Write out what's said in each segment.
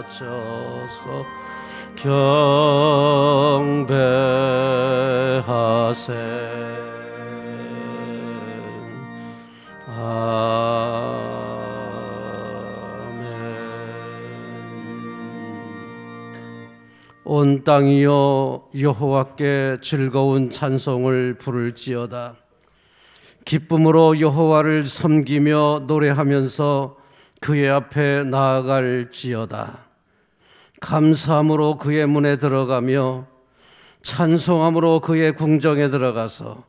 바쳐서 경배하세. 온 땅이여 여호와께 즐거운 찬송을 부를지어다. 기쁨으로 여호와를 섬기며 노래하면서 그의 앞에 나아갈지어다. 감사함으로 그의 문에 들어가며 찬송함으로 그의 궁정에 들어가서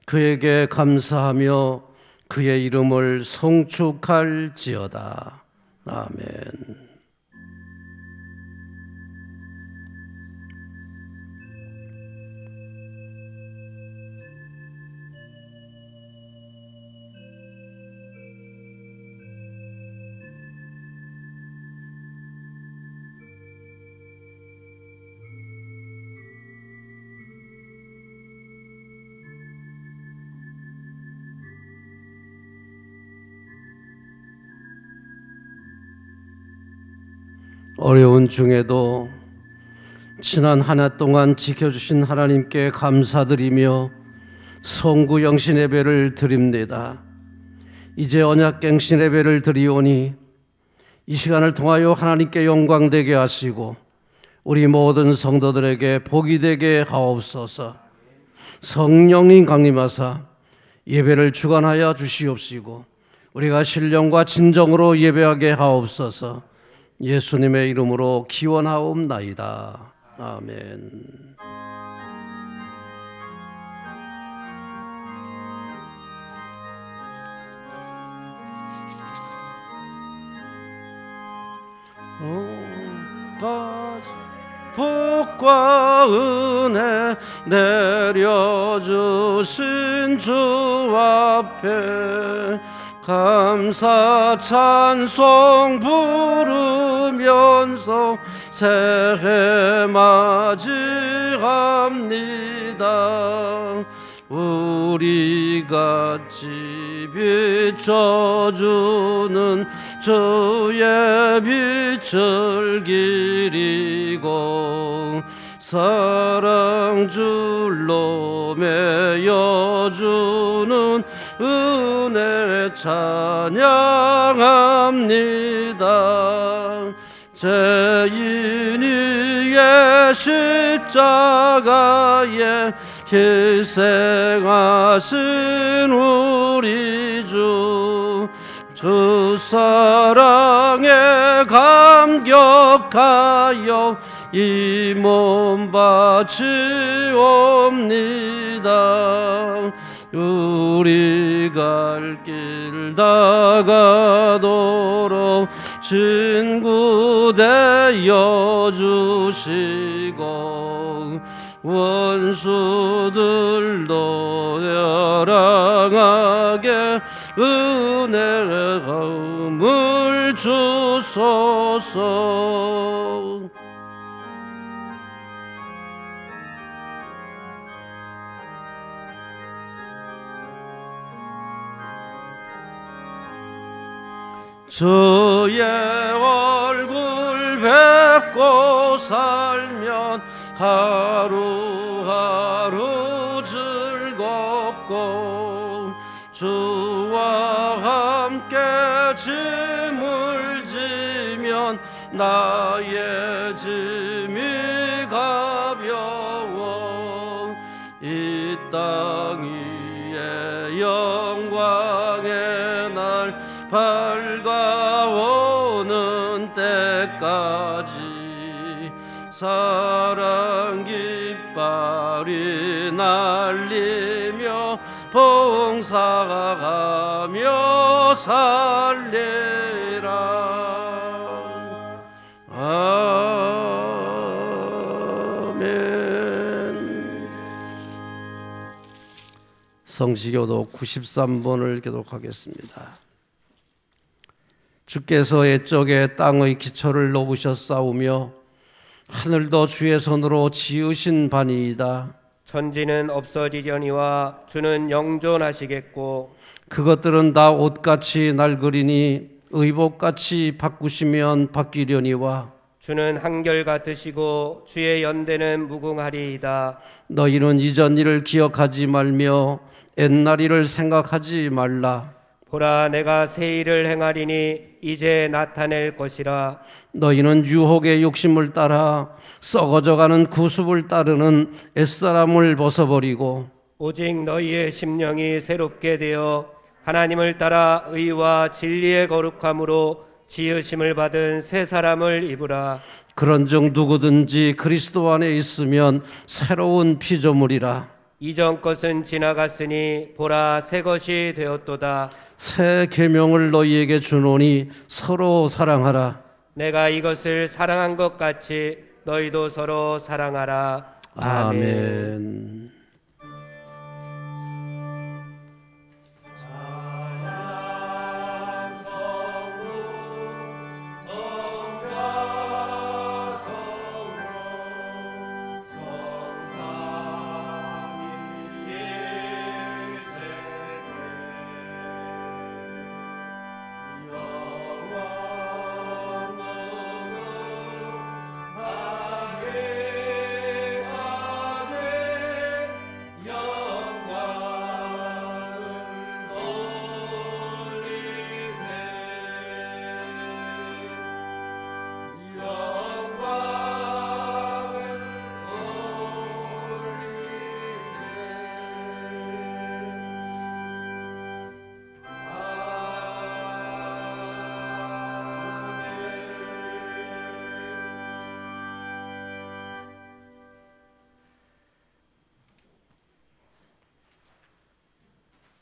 그에게 감사하며 그의 이름을 송축할지어다. 아멘. 어려운 중에도 지난 한 해 동안 지켜주신 하나님께 감사드리며 송구영신 예배를 드립니다. 이제 언약갱신 예배를 드리오니 이 시간을 통하여 하나님께 영광되게 하시고 우리 모든 성도들에게 복이 되게 하옵소서. 성령님 강림하사 예배를 주관하여 주시옵시고 우리가 신령과 진정으로 예배하게 하옵소서. 예수님의 이름으로 기원하옵나이다. 아멘. 복과 은혜 내려주신 주 앞에 감사 찬송 부르면서 새해 맞이합니다. 우리 같이 비춰주는 주의 빛을 기리고 사랑 줄로 매여주는 은혜 찬양합니다. 죄인이의 십자가에 희생하신 우리 주 사랑에 감격하여 이 몸 바치옵니다. 우리 갈 길 다가도록 친구 되어 주시고 원수들도 열ang하게 은혜의 가음을 주소서. 주의 얼굴 뵙고 살면 하루하루 즐겁고 주와 함께 짐을 지면 나의 짐이 가벼워 이 땅 위에 영광의 날 밝아오는 때까지 사랑 깃발이 날리며 봉사하며 살리라. 아멘. 성시교독 93번을 교독하겠습니다. 주께서 옛적에 땅의 기초를 놓으셨사오며 하늘도 주의 손으로 지으신 바니이다. 천지는 없어지려니와 주는 영존하시겠고 그것들은 다 옷같이 낡으리니 의복같이 바꾸시면 바뀌려니와 주는 한결같으시고 주의 연대는 무궁하리이다. 너희는 이전 일을 기억하지 말며 옛날 일을 생각하지 말라. 보라, 내가 새 일을 행하리니 이제 나타낼 것이라. 너희는 유혹의 욕심을 따라 썩어져가는 구습을 따르는 옛사람을 벗어버리고 오직 너희의 심령이 새롭게 되어 하나님을 따라 의와 진리의 거룩함으로 지으심을 받은 새 사람을 입으라. 그런즉 누구든지 그리스도 안에 있으면 새로운 피조물이라. 이전 것은 지나갔으니 보라, 새 것이 되었도다. 새 계명을 너희에게 주노니 서로 사랑하라. 내가 이것을 사랑한 것 같이 너희도 서로 사랑하라. 아멘.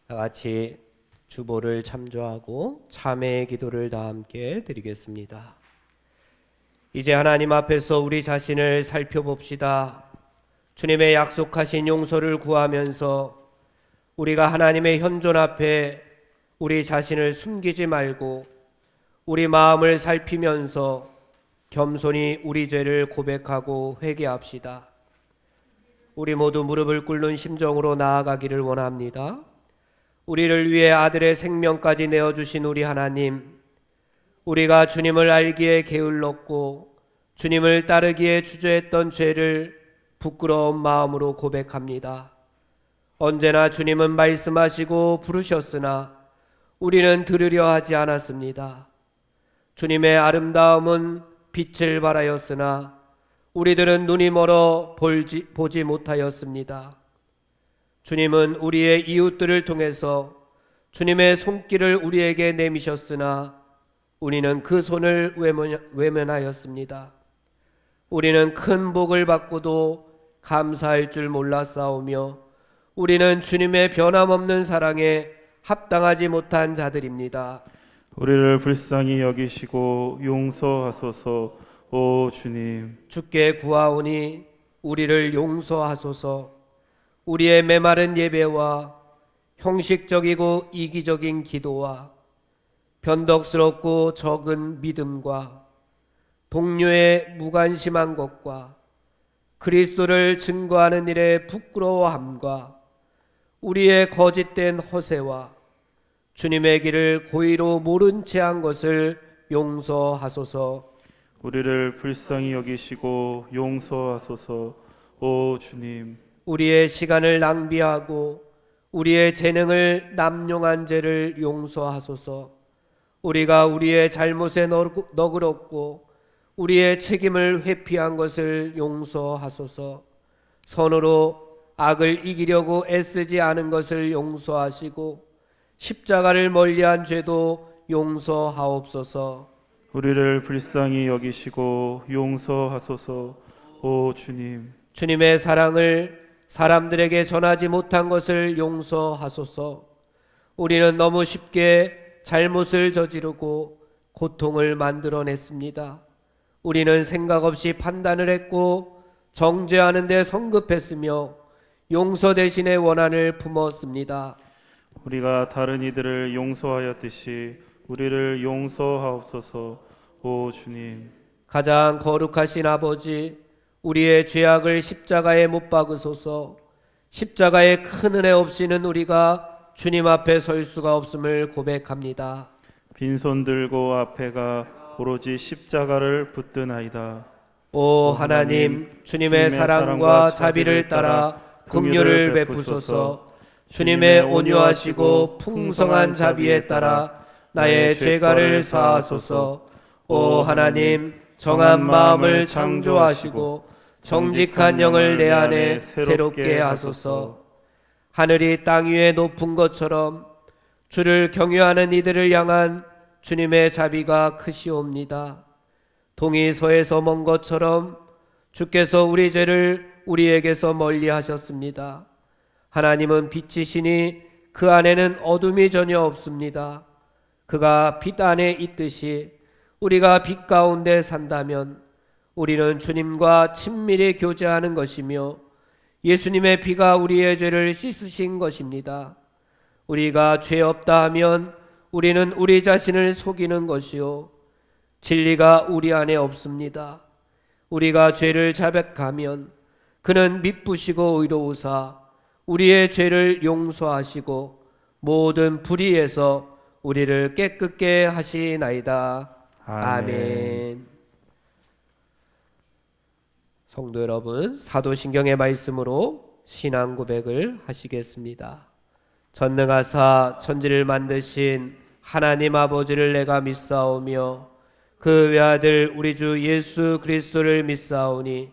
다 같이 주보를 참조하고 참회의 기도를 다 함께 드리겠습니다. 이제 하나님 앞에서 우리 자신을 살펴봅시다. 주님의 약속하신 용서를 구하면서 우리가 하나님의 현존 앞에 우리 자신을 숨기지 말고 우리 마음을 살피면서 겸손히 우리 죄를 고백하고 회개합시다. 우리 모두 무릎을 꿇는 심정으로 나아가기를 원합니다. 우리를 위해 아들의 생명까지 내어주신 우리 하나님, 우리가 주님을 알기에 게을렀고 주님을 따르기에 주저했던 죄를 부끄러운 마음으로 고백합니다. 언제나 주님은 말씀하시고 부르셨으나 우리는 들으려 하지 않았습니다. 주님의 아름다움은 빛을 발하였으나 우리들은 눈이 멀어 보지 못하였습니다. 주님은 우리의 이웃들을 통해서 주님의 손길을 우리에게 내미셨으나 우리는 그 손을 외면하였습니다. 우리는 큰 복을 받고도 감사할 줄 몰랐사오며 우리는 주님의 변함없는 사랑에 합당하지 못한 자들입니다. 우리를 불쌍히 여기시고 용서하소서. 오 주님, 주께 구하오니 우리를 용서하소서. 우리의 메마른 예배와 형식적이고 이기적인 기도와 변덕스럽고 적은 믿음과 동료의 무관심한 것과 그리스도를 증거하는 일에 부끄러워함과 우리의 거짓된 허세와 주님의 길을 고의로 모른 채 한 것을 용서하소서. 우리를 불쌍히 여기시고 용서하소서. 오 주님, 우리의 시간을 낭비하고 우리의 재능을 남용한 죄를 용서하소서. 우리가 우리의 잘못에 너그럽고 우리의 책임을 회피한 것을 용서하소서. 선으로 악을 이기려고 애쓰지 않은 것을 용서하시고 십자가를 멀리한 죄도 용서하옵소서. 우리를 불쌍히 여기시고 용서하소서. 오 주님, 주님의 사랑을 사람들에게 전하지 못한 것을 용서하소서. 우리는 너무 쉽게 잘못을 저지르고 고통을 만들어냈습니다. 우리는 생각 없이 판단을 했고 정죄하는 데 성급했으며 용서 대신에 원한을 품었습니다. 우리가 다른 이들을 용서하였듯이 우리를 용서하옵소서. 오 주님, 가장 거룩하신 아버지, 우리의 죄악을 십자가에 못 박으소서. 십자가의 큰 은혜 없이는 우리가 주님 앞에 설 수가 없음을 고백합니다. 빈손 들고 앞에 가 오로지 십자가를 붙드나이다. 오 하나님, 주님의 사랑과 자비를 따라 긍휼을 베푸소서. 주님의 온유하시고 풍성한 자비에 따라 나의 죄가를 사하소서. 오 하나님, 정한 마음을 창조하시고 정직한 영을 내 안에 새롭게 하소서. 하늘이 땅 위에 높은 것처럼 주를 경유하는 이들을 향한 주님의 자비가 크시옵니다. 동이 서에서 먼 것처럼 주께서 우리 죄를 우리에게서 멀리 하셨습니다. 하나님은 빛이시니 그 안에는 어둠이 전혀 없습니다. 그가 빛 안에 있듯이 우리가 빛 가운데 산다면 우리는 주님과 친밀히 교제하는 것이며 예수님의 피가 우리의 죄를 씻으신 것입니다. 우리가 죄 없다 하면 우리는 우리 자신을 속이는 것이요 진리가 우리 안에 없습니다. 우리가 죄를 자백하면 그는 미쁘시고 의로우사 우리의 죄를 용서하시고 모든 불의에서 우리를 깨끗게 하시나이다. 아멘. 성도 여러분, 사도신경의 말씀으로 신앙 고백을 하시겠습니다. 전능하사 천지를 만드신 하나님 아버지를 내가 믿사오며 그 외아들 우리 주 예수 그리스도를 믿사오니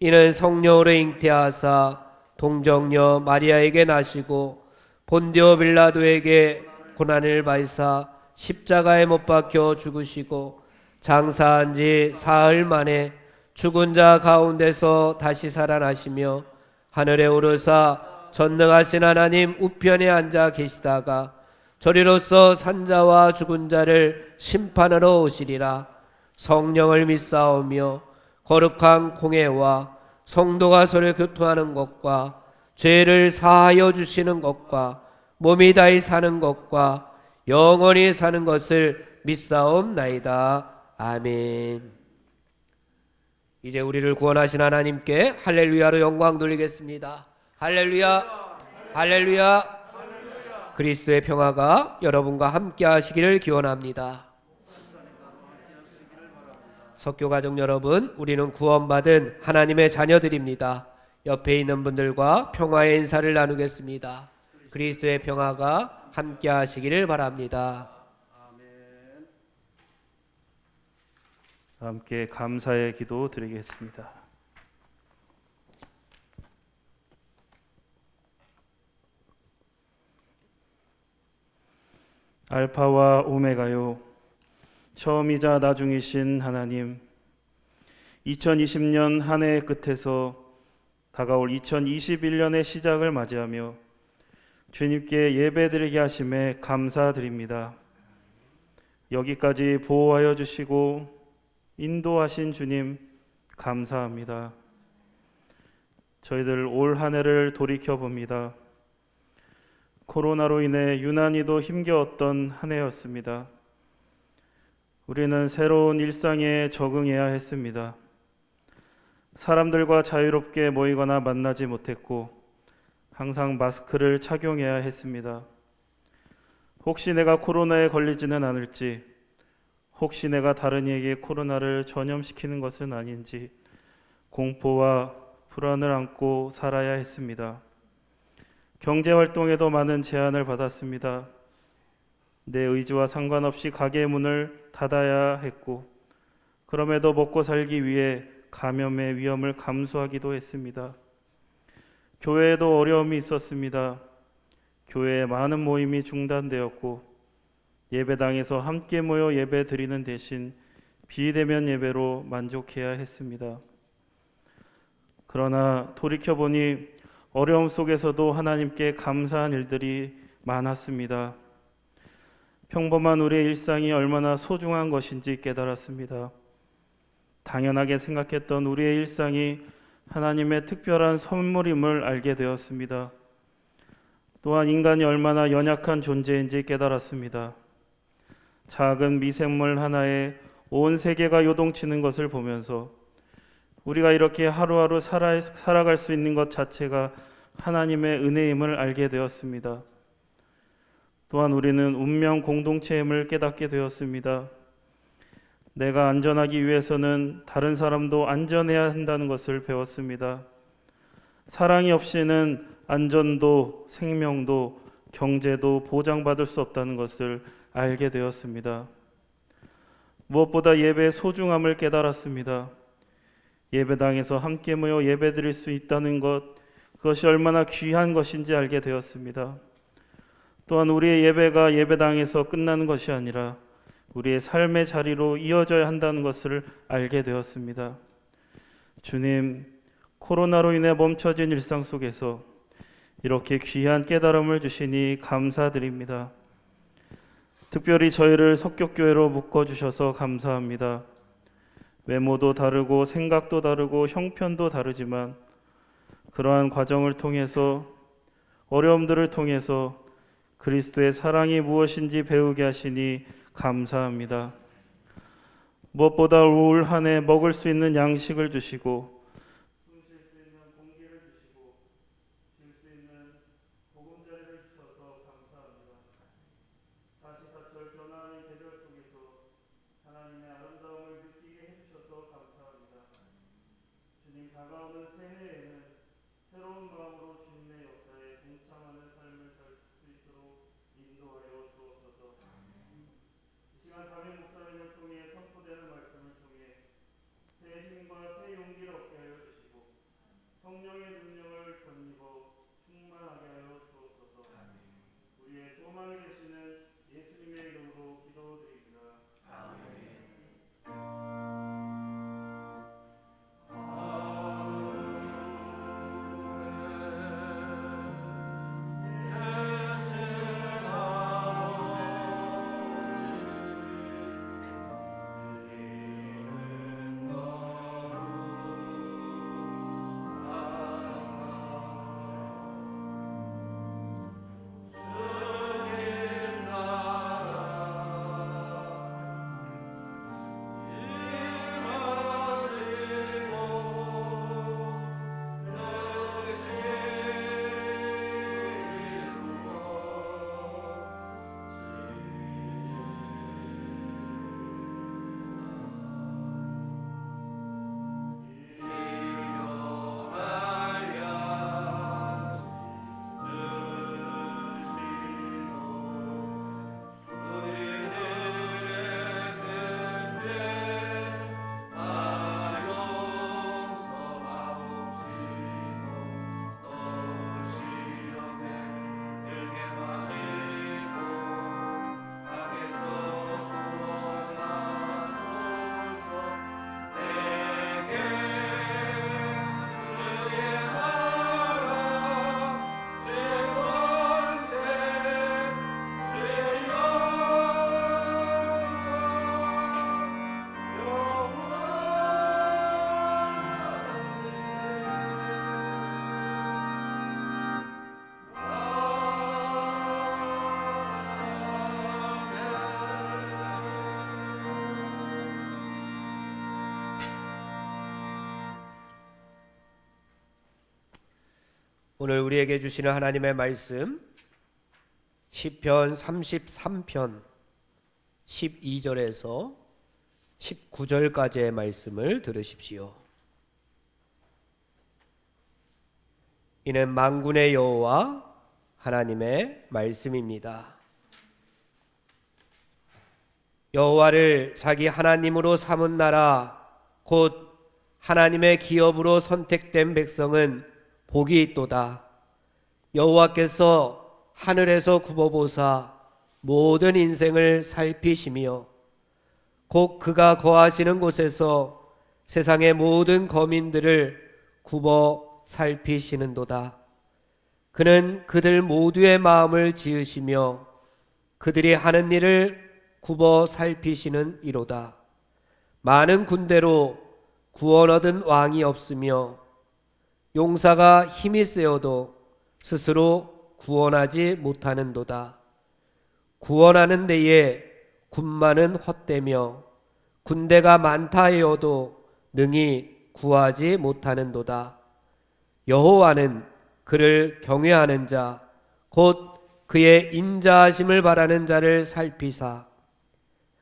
이는 성령으로 잉태하사 동정녀 마리아에게 나시고 본디오 빌라도에게 고난을 받으사 십자가에 못 박혀 죽으시고 장사한 지 사흘 만에 죽은 자 가운데서 다시 살아나시며 하늘에 오르사 전능하신 하나님 우편에 앉아 계시다가 저리로서 산자와 죽은 자를 심판하러 오시리라. 성령을 믿사오며 거룩한 공회와 성도가 서로 교통하는 것과 죄를 사하여 주시는 것과 몸이 다히 사는 것과 영원히 사는 것을 믿사옵나이다. 아멘. 이제 우리를 구원하신 하나님께 할렐루야로 영광 돌리겠습니다. 할렐루야, 할렐루야. 그리스도의 평화가 여러분과 함께 하시기를 기원합니다. 석교가족 여러분, 우리는 구원받은 하나님의 자녀들입니다. 옆에 있는 분들과 평화의 인사를 나누겠습니다. 그리스도의 평화가 함께 하시기를 바랍니다. 함께 감사의 기도 드리겠습니다. 알파와 오메가요, 처음이자 나중이신 하나님, 2020년 한 해의 끝에서 다가올 2021년의 시작을 맞이하며 주님께 예배드리게 하심에 감사드립니다. 여기까지 보호하여 주시고 인도하신 주님 감사합니다. 저희들 올 한 해를 돌이켜봅니다. 코로나로 인해 유난히도 힘겨웠던 한 해였습니다. 우리는 새로운 일상에 적응해야 했습니다. 사람들과 자유롭게 모이거나 만나지 못했고 항상 마스크를 착용해야 했습니다. 혹시 내가 코로나에 걸리지는 않을지, 혹시 내가 다른 이에게 코로나를 전염시키는 것은 아닌지 공포와 불안을 안고 살아야 했습니다. 경제활동에도 많은 제한을 받았습니다. 내 의지와 상관없이 가게 문을 닫아야 했고 그럼에도 먹고 살기 위해 감염의 위험을 감수하기도 했습니다. 교회에도 어려움이 있었습니다. 교회의 많은 모임이 중단되었고 예배당에서 함께 모여 예배 드리는 대신 비대면 예배로 만족해야 했습니다. 그러나 돌이켜보니 어려움 속에서도 하나님께 감사한 일들이 많았습니다. 평범한 우리의 일상이 얼마나 소중한 것인지 깨달았습니다. 당연하게 생각했던 우리의 일상이 하나님의 특별한 선물임을 알게 되었습니다. 또한 인간이 얼마나 연약한 존재인지 깨달았습니다. 작은 미생물 하나에 온 세계가 요동치는 것을 보면서 우리가 이렇게 하루하루 살아갈 수 있는 것 자체가 하나님의 은혜임을 알게 되었습니다. 또한 우리는 운명 공동체임을 깨닫게 되었습니다. 내가 안전하기 위해서는 다른 사람도 안전해야 한다는 것을 배웠습니다. 사랑이 없이는 안전도 생명도 경제도 보장받을 수 없다는 것을 알게 되었습니다. 무엇보다 예배의 소중함을 깨달았습니다. 예배당에서 함께 모여 예배드릴 수 있다는 것, 그것이 얼마나 귀한 것인지 알게 되었습니다. 또한 우리의 예배가 예배당에서 끝나는 것이 아니라 우리의 삶의 자리로 이어져야 한다는 것을 알게 되었습니다. 주님, 코로나로 인해 멈춰진 일상 속에서 이렇게 귀한 깨달음을 주시니 감사드립니다. 특별히 저희를 석격교회로 묶어주셔서 감사합니다. 외모도 다르고 생각도 다르고 형편도 다르지만 그러한 과정을 통해서 어려움들을 통해서 그리스도의 사랑이 무엇인지 배우게 하시니 감사합니다. 무엇보다 올 한 해 먹을 수 있는 양식을 주시고 숨 쉴 수 있는 공기를 주시고 쉴 수 있는 보금자리를 주셔서 감사합니다. 사시사철 변화하는 계절 속에서 하나님의 아름다움을 느끼게 해주셔서 감사합니다. 주님, 다가오는 새해에는 새로운 마음으로 주님의 역사에 동참하는 삶을 살 수 있도록 인도하여 주옵소서. 이 시간 담임 목사님을 통해 선포되는 말씀을 통해 새 힘과 새 용기를 얻게 하여 주시고 성령의 능력을 덧입어 충만하게 하여 주옵소서. 우리의 소망이 되시는 예수님의 이름으로 기도드립니다. 오늘 우리에게 주시는 하나님의 말씀 시편 33편 12절에서 19절까지의 말씀을 들으십시오. 이는 만군의 여호와 하나님의 말씀입니다. 여호와를 자기 하나님으로 삼은 나라 곧 하나님의 기업으로 선택된 백성은 복이 있도다. 여호와께서 하늘에서 굽어보사 모든 인생을 살피시며 곧 그가 거하시는 곳에서 세상의 모든 거민들을 굽어 살피시는도다. 그는 그들 모두의 마음을 지으시며 그들이 하는 일을 굽어 살피시는 이로다. 많은 군대로 구원 얻은 왕이 없으며 용사가 힘이 세어도 스스로 구원하지 못하는도다. 구원하는 데에 군마는 헛되며 군대가 많다 하여도 능히 구하지 못하는도다. 여호와는 그를 경외하는 자 곧 그의 인자하심을 바라는 자를 살피사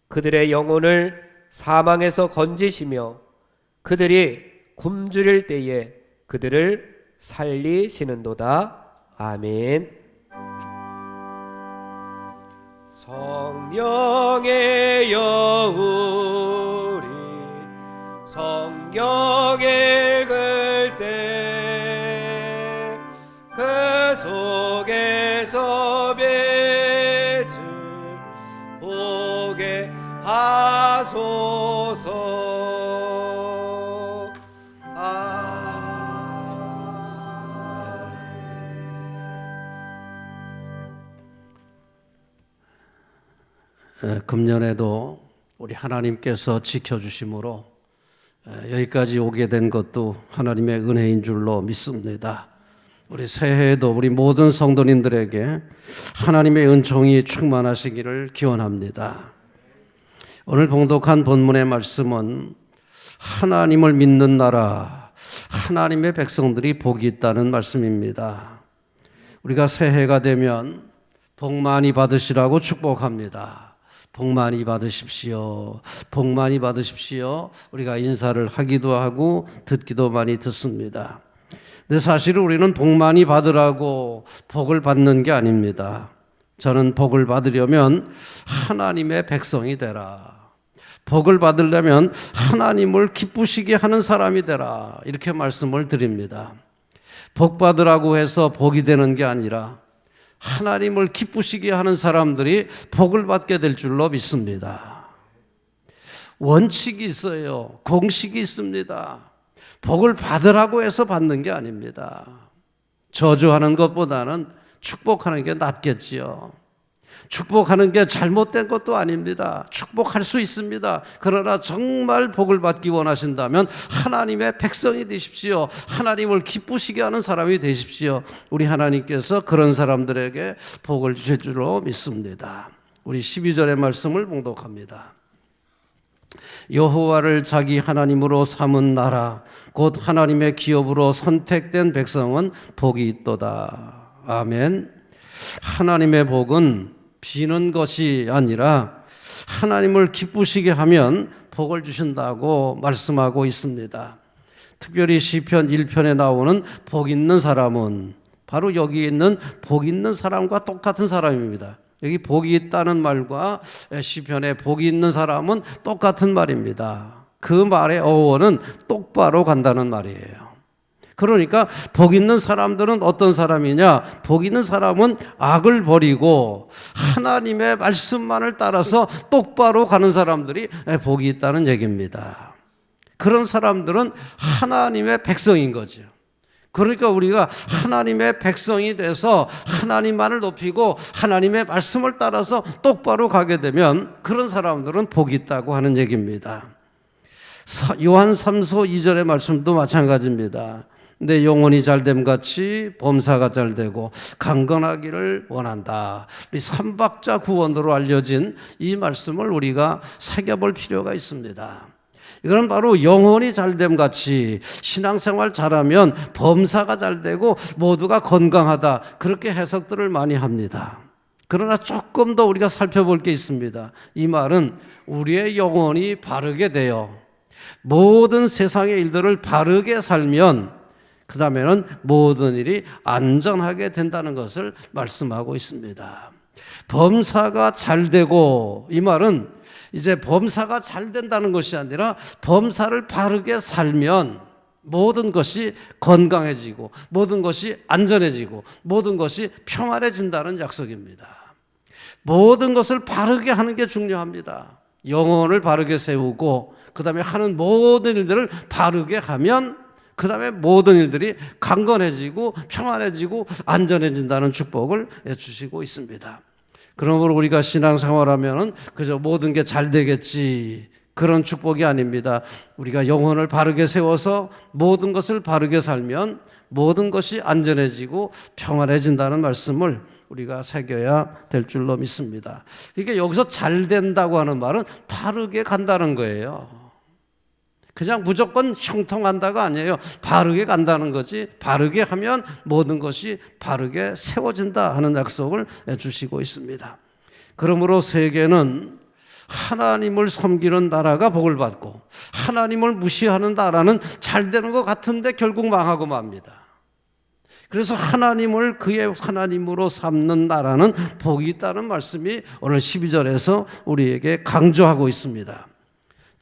그들의 영혼을 사망에서 건지시며 그들이 굶주릴 때에 그들을 살리시는도다. 아멘. 성령의 여울이 성경 읽을 때 그 속에서 빛을 보게 하소서. 금년에도 우리 하나님께서 지켜주심으로 여기까지 오게 된 것도 하나님의 은혜인 줄로 믿습니다. 우리 새해에도 우리 모든 성도님들에게 하나님의 은총이 충만하시기를 기원합니다. 오늘 봉독한 본문의 말씀은 하나님을 믿는 나라, 하나님의 백성들이 복이 있다는 말씀입니다. 우리가 새해가 되면 복 많이 받으시라고 축복합니다. 복 많이 받으십시오. 복 많이 받으십시오. 우리가 인사를 하기도 하고 듣기도 많이 듣습니다. 근데 사실 우리는 복 많이 받으라고 복을 받는 게 아닙니다. 저는 복을 받으려면 하나님의 백성이 되라. 복을 받으려면 하나님을 기쁘시게 하는 사람이 되라. 이렇게 말씀을 드립니다. 복 받으라고 해서 복이 되는 게 아니라 하나님을 기쁘시게 하는 사람들이 복을 받게 될 줄로 믿습니다. 원칙이 있어요. 공식이 있습니다. 복을 받으라고 해서 받는 게 아닙니다. 저주하는 것보다는 축복하는 게 낫겠지요. 축복하는 게 잘못된 것도 아닙니다. 축복할 수 있습니다. 그러나 정말 복을 받기 원하신다면 하나님의 백성이 되십시오. 하나님을 기쁘시게 하는 사람이 되십시오. 우리 하나님께서 그런 사람들에게 복을 주실 줄로 믿습니다. 우리 12절의 말씀을 봉독합니다. 여호와를 자기 하나님으로 삼은 나라 곧 하나님의 기업으로 선택된 백성은 복이 있도다. 아멘. 하나님의 복은 비는 것이 아니라 하나님을 기쁘시게 하면 복을 주신다고 말씀하고 있습니다. 특별히 시편 1편에 나오는 복 있는 사람은 바로 여기 있는 복 있는 사람과 똑같은 사람입니다. 여기 복이 있다는 말과 시편에 복이 있는 사람은 똑같은 말입니다. 그 말의 어원은 똑바로 간다는 말이에요. 그러니까 복 있는 사람들은 어떤 사람이냐? 복 있는 사람은 악을 버리고 하나님의 말씀만을 따라서 똑바로 가는 사람들이 복이 있다는 얘기입니다. 그런 사람들은 하나님의 백성인 거죠. 그러니까 우리가 하나님의 백성이 돼서 하나님만을 높이고 하나님의 말씀을 따라서 똑바로 가게 되면 그런 사람들은 복이 있다고 하는 얘기입니다. 요한 3서 2절의 말씀도 마찬가지입니다. 내 영혼이 잘됨 같이 범사가 잘되고 강건하기를 원한다. 우리 삼박자 구원으로 알려진 이 말씀을 우리가 새겨볼 필요가 있습니다. 이건 바로 영혼이 잘됨 같이 신앙생활 잘하면 범사가 잘되고 모두가 건강하다. 그렇게 해석들을 많이 합니다. 그러나 조금 더 우리가 살펴볼 게 있습니다. 이 말은 우리의 영혼이 바르게 되어 모든 세상의 일들을 바르게 살면 그 다음에는 모든 일이 안전하게 된다는 것을 말씀하고 있습니다. 범사가 잘 되고 이 말은 이제 범사가 잘 된다는 것이 아니라 범사를 바르게 살면 모든 것이 건강해지고 모든 것이 안전해지고 모든 것이 평안해진다는 약속입니다. 모든 것을 바르게 하는 게 중요합니다. 영혼을 바르게 세우고 그 다음에 하는 모든 일들을 바르게 하면 그 다음에 모든 일들이 강건해지고 평안해지고 안전해진다는 축복을 주시고 있습니다. 그러므로 우리가 신앙생활하면 그저 모든 게 잘 되겠지 그런 축복이 아닙니다. 우리가 영혼을 바르게 세워서 모든 것을 바르게 살면 모든 것이 안전해지고 평안해진다는 말씀을 우리가 새겨야 될 줄로 믿습니다. 그러니까 여기서 잘 된다고 하는 말은 바르게 간다는 거예요. 그냥 무조건 형통한다가 아니에요. 바르게 간다는 거지. 바르게 하면 모든 것이 바르게 세워진다 하는 약속을 주시고 있습니다. 그러므로 세계는 하나님을 섬기는 나라가 복을 받고 하나님을 무시하는 나라는 잘 되는 것 같은데 결국 망하고 맙니다. 그래서 하나님을 그의 하나님으로 삼는 나라는 복이 있다는 말씀이 오늘 12절에서 우리에게 강조하고 있습니다.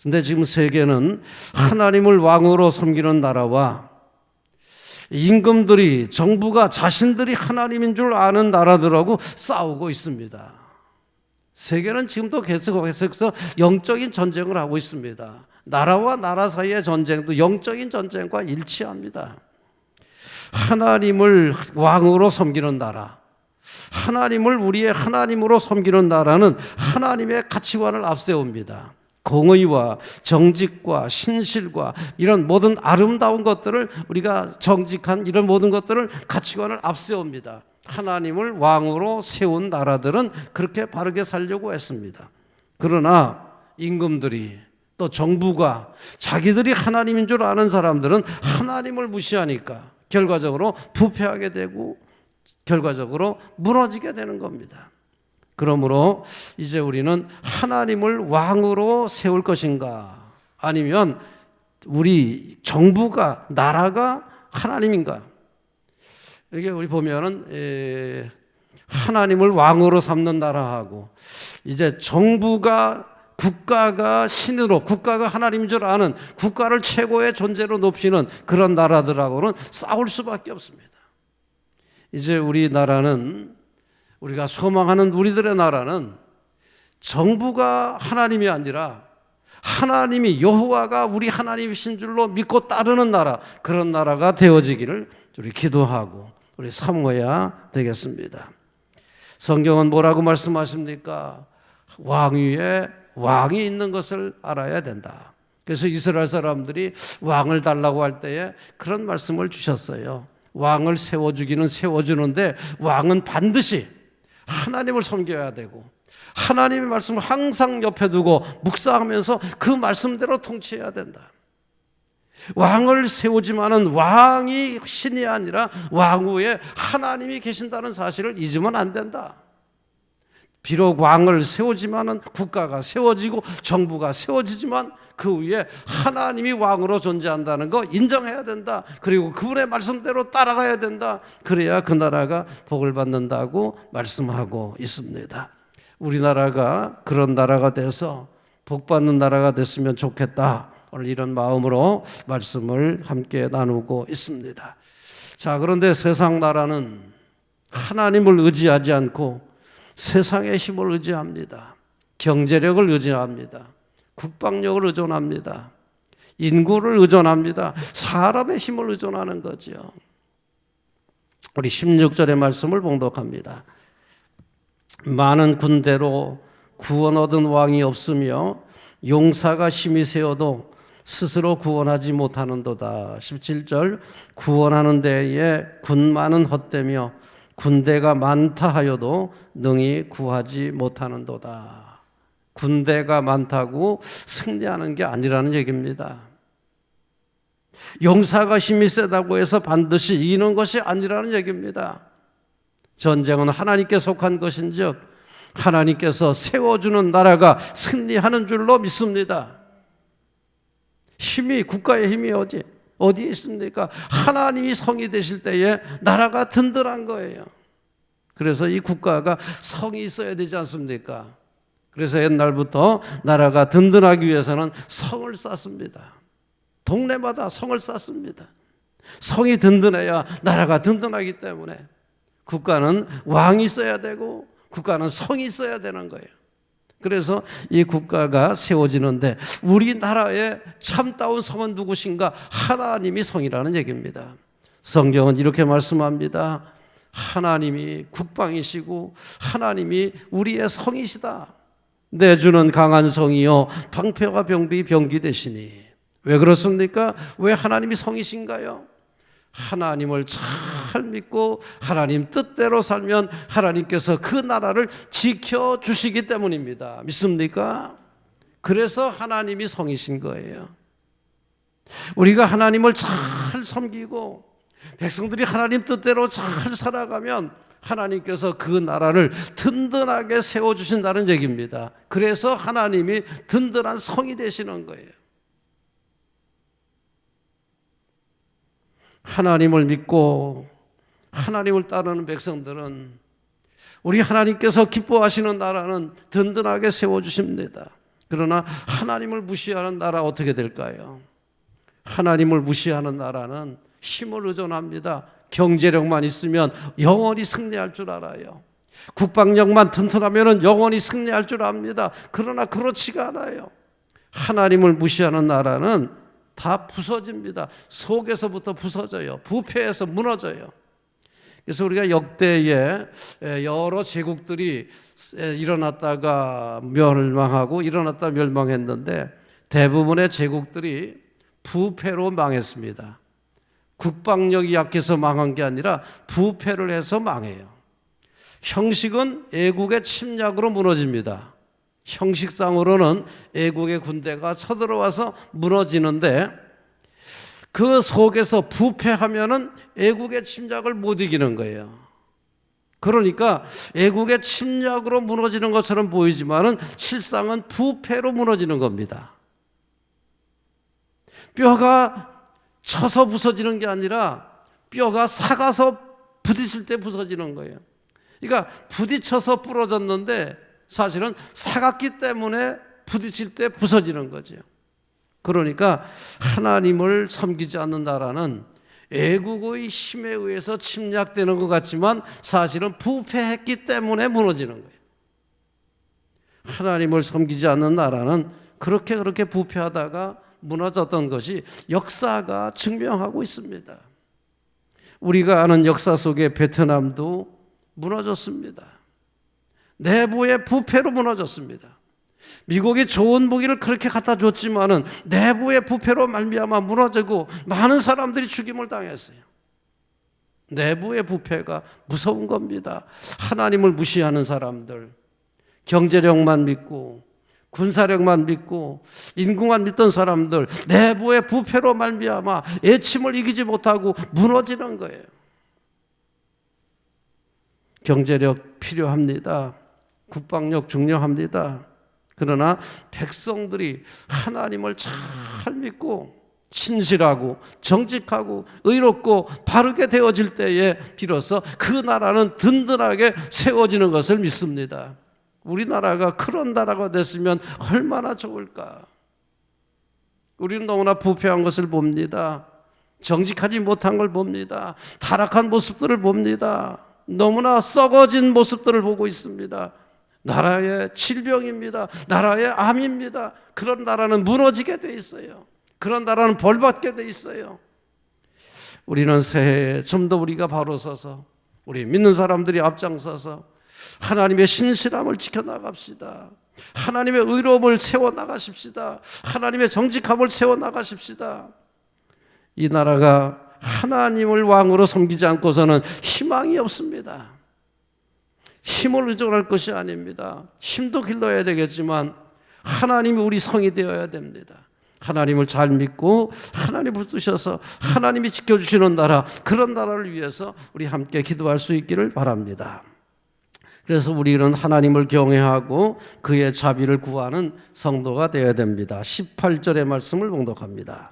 근데 지금 세계는 하나님을 왕으로 섬기는 나라와 임금들이, 정부가 자신들이 하나님인 줄 아는 나라들하고 싸우고 있습니다. 세계는 지금도 계속해서 영적인 전쟁을 하고 있습니다. 나라와 나라 사이의 전쟁도 영적인 전쟁과 일치합니다. 하나님을 왕으로 섬기는 나라, 하나님을 우리의 하나님으로 섬기는 나라는 하나님의 가치관을 앞세웁니다. 공의와 정직과 신실과 이런 모든 아름다운 것들을, 우리가 정직한 이런 모든 것들을, 가치관을 앞세웁니다. 하나님을 왕으로 세운 나라들은 그렇게 바르게 살려고 했습니다. 그러나 임금들이, 또 정부가, 자기들이 하나님인 줄 아는 사람들은 하나님을 무시하니까 결과적으로 부패하게 되고 결과적으로 무너지게 되는 겁니다. 그러므로 이제 우리는 하나님을 왕으로 세울 것인가, 아니면 우리 정부가, 나라가 하나님인가? 이게 우리 보면은 하나님을 왕으로 삼는 나라하고 이제 정부가, 국가가 신으로, 국가가 하나님인 줄 아는, 국가를 최고의 존재로 높이는 그런 나라들하고는 싸울 수밖에 없습니다. 이제 우리나라는, 우리가 소망하는 우리들의 나라는 정부가 하나님이 아니라 하나님이, 여호와가 우리 하나님이신 줄로 믿고 따르는 나라, 그런 나라가 되어지기를 우리 기도하고 우리 사모해야 되겠습니다. 성경은 뭐라고 말씀하십니까? 왕위에 왕이 있는 것을 알아야 된다. 그래서 이스라엘 사람들이 왕을 달라고 할 때에 그런 말씀을 주셨어요. 왕을 세워주기는 세워주는데 왕은 반드시 하나님을 섬겨야 되고 하나님의 말씀을 항상 옆에 두고 묵상하면서 그 말씀대로 통치해야 된다. 왕을 세우지만은 왕이 신이 아니라 왕후에 하나님이 계신다는 사실을 잊으면 안 된다. 비록 왕을 세우지만은 국가가 세워지고 정부가 세워지지만 그 위에 하나님이 왕으로 존재한다는 거 인정해야 된다. 그리고 그분의 말씀대로 따라가야 된다. 그래야 그 나라가 복을 받는다고 말씀하고 있습니다. 우리나라가 그런 나라가 돼서 복 받는 나라가 됐으면 좋겠다. 오늘 이런 마음으로 말씀을 함께 나누고 있습니다. 자, 그런데 세상 나라는 하나님을 의지하지 않고 세상의 힘을 의지합니다. 경제력을 의지합니다. 국방력을 의존합니다. 인구를 의존합니다. 사람의 힘을 의존하는 거죠. 우리 16절의 말씀을 봉독합니다. 많은 군대로 구원 얻은 왕이 없으며 용사가 힘이 세어도 스스로 구원하지 못하는도다. 17절, 구원하는 데에 군마는 헛되며 군대가 많다 하여도 능히 구하지 못하는도다. 군대가 많다고 승리하는 게 아니라는 얘기입니다. 용사가 힘이 세다고 해서 반드시 이기는 것이 아니라는 얘기입니다. 전쟁은 하나님께 속한 것인즉 하나님께서 세워주는 나라가 승리하는 줄로 믿습니다. 힘이, 국가의 힘이 어디에 있습니까? 하나님이 성이 되실 때에 나라가 든든한 거예요. 그래서 이 국가가 성이 있어야 되지 않습니까? 그래서 옛날부터 나라가 든든하기 위해서는 성을 쌓습니다. 동네마다 성을 쌓습니다. 성이 든든해야 나라가 든든하기 때문에 국가는 왕이 있어야 되고 국가는 성이 있어야 되는 거예요. 그래서 이 국가가 세워지는데 우리나라의 참다운 성은 누구신가? 하나님이 성이라는 얘기입니다. 성경은 이렇게 말씀합니다. 하나님이 국방이시고 하나님이 우리의 성이시다. 내주는 강한 성이요 방패와 병비 병기 되시니. 왜 그렇습니까? 왜 하나님이 성이신가요? 하나님을 잘 믿고 하나님 뜻대로 살면 하나님께서 그 나라를 지켜주시기 때문입니다. 믿습니까? 그래서 하나님이 성이신 거예요. 우리가 하나님을 잘 섬기고 백성들이 하나님 뜻대로 잘 살아가면 하나님께서 그 나라를 든든하게 세워주신다는 얘기입니다. 그래서 하나님이 든든한 성이 되시는 거예요. 하나님을 믿고 하나님을 따르는 백성들은 우리 하나님께서 기뻐하시는 나라는 든든하게 세워주십니다. 그러나 하나님을 무시하는 나라 어떻게 될까요? 하나님을 무시하는 나라는 힘을 의존합니다. 경제력만 있으면 영원히 승리할 줄 알아요. 국방력만 튼튼하면 영원히 승리할 줄 압니다. 그러나 그렇지가 않아요. 하나님을 무시하는 나라는 다 부서집니다. 속에서부터 부서져요. 부패해서 무너져요. 그래서 우리가 역대에 여러 제국들이 일어났다가 멸망하고 일어났다 멸망했는데 대부분의 제국들이 부패로 망했습니다. 국방력이 약해서 망한 게 아니라 부패를 해서 망해요. 형식은 애국의 침략으로 무너집니다. 형식상으로는 애국의 군대가 쳐들어와서 무너지는데 그 속에서 부패하면은 애국의 침략을 못 이기는 거예요. 그러니까 애국의 침략으로 무너지는 것처럼 보이지만은 실상은 부패로 무너지는 겁니다. 뼈가 쳐서 부서지는 게 아니라 뼈가 삭아서 부딪힐 때 부서지는 거예요. 그러니까 부딪혀서 부러졌는데 사실은 삭았기 때문에 부딪힐 때 부서지는 거죠. 그러니까 하나님을 섬기지 않는 나라는 애국의 힘에 의해서 침략되는 것 같지만 사실은 부패했기 때문에 무너지는 거예요. 하나님을 섬기지 않는 나라는 그렇게 부패하다가 무너졌던 것이 역사가 증명하고 있습니다. 우리가 아는 역사 속에 베트남도 무너졌습니다. 내부의 부패로 무너졌습니다. 미국이 좋은 무기를 그렇게 갖다 줬지만은 내부의 부패로 말미암아 무너지고 많은 사람들이 죽임을 당했어요. 내부의 부패가 무서운 겁니다. 하나님을 무시하는 사람들, 경제력만 믿고 군사력만 믿고 인구만 믿던 사람들 내부의 부패로 말미암아 애침을 이기지 못하고 무너지는 거예요. 경제력 필요합니다. 국방력 중요합니다. 그러나 백성들이 하나님을 잘 믿고 신실하고 정직하고 의롭고 바르게 되어질 때에 비로소 그 나라는 든든하게 세워지는 것을 믿습니다. 우리나라가 그런 나라가 됐으면 얼마나 좋을까. 우리는 너무나 부패한 것을 봅니다. 정직하지 못한 걸 봅니다. 타락한 모습들을 봅니다. 너무나 썩어진 모습들을 보고 있습니다. 나라의 질병입니다. 나라의 암입니다. 그런 나라는 무너지게 돼 있어요. 그런 나라는 벌받게 돼 있어요. 우리는 새해에 좀 더 우리가 바로 서서 우리 믿는 사람들이 앞장서서 하나님의 신실함을 지켜나갑시다. 하나님의 의로움을 세워나가십시다. 하나님의 정직함을 세워나가십시다. 이 나라가 하나님을 왕으로 섬기지 않고서는 희망이 없습니다. 힘을 의존할 것이 아닙니다. 힘도 길러야 되겠지만 하나님이 우리 성이 되어야 됩니다. 하나님을 잘 믿고 하나님을 붙드셔서 하나님이 지켜주시는 나라, 그런 나라를 위해서 우리 함께 기도할 수 있기를 바랍니다. 그래서 우리는 하나님을 경외하고 그의 자비를 구하는 성도가 되어야 됩니다. 18절의 말씀을 봉독합니다.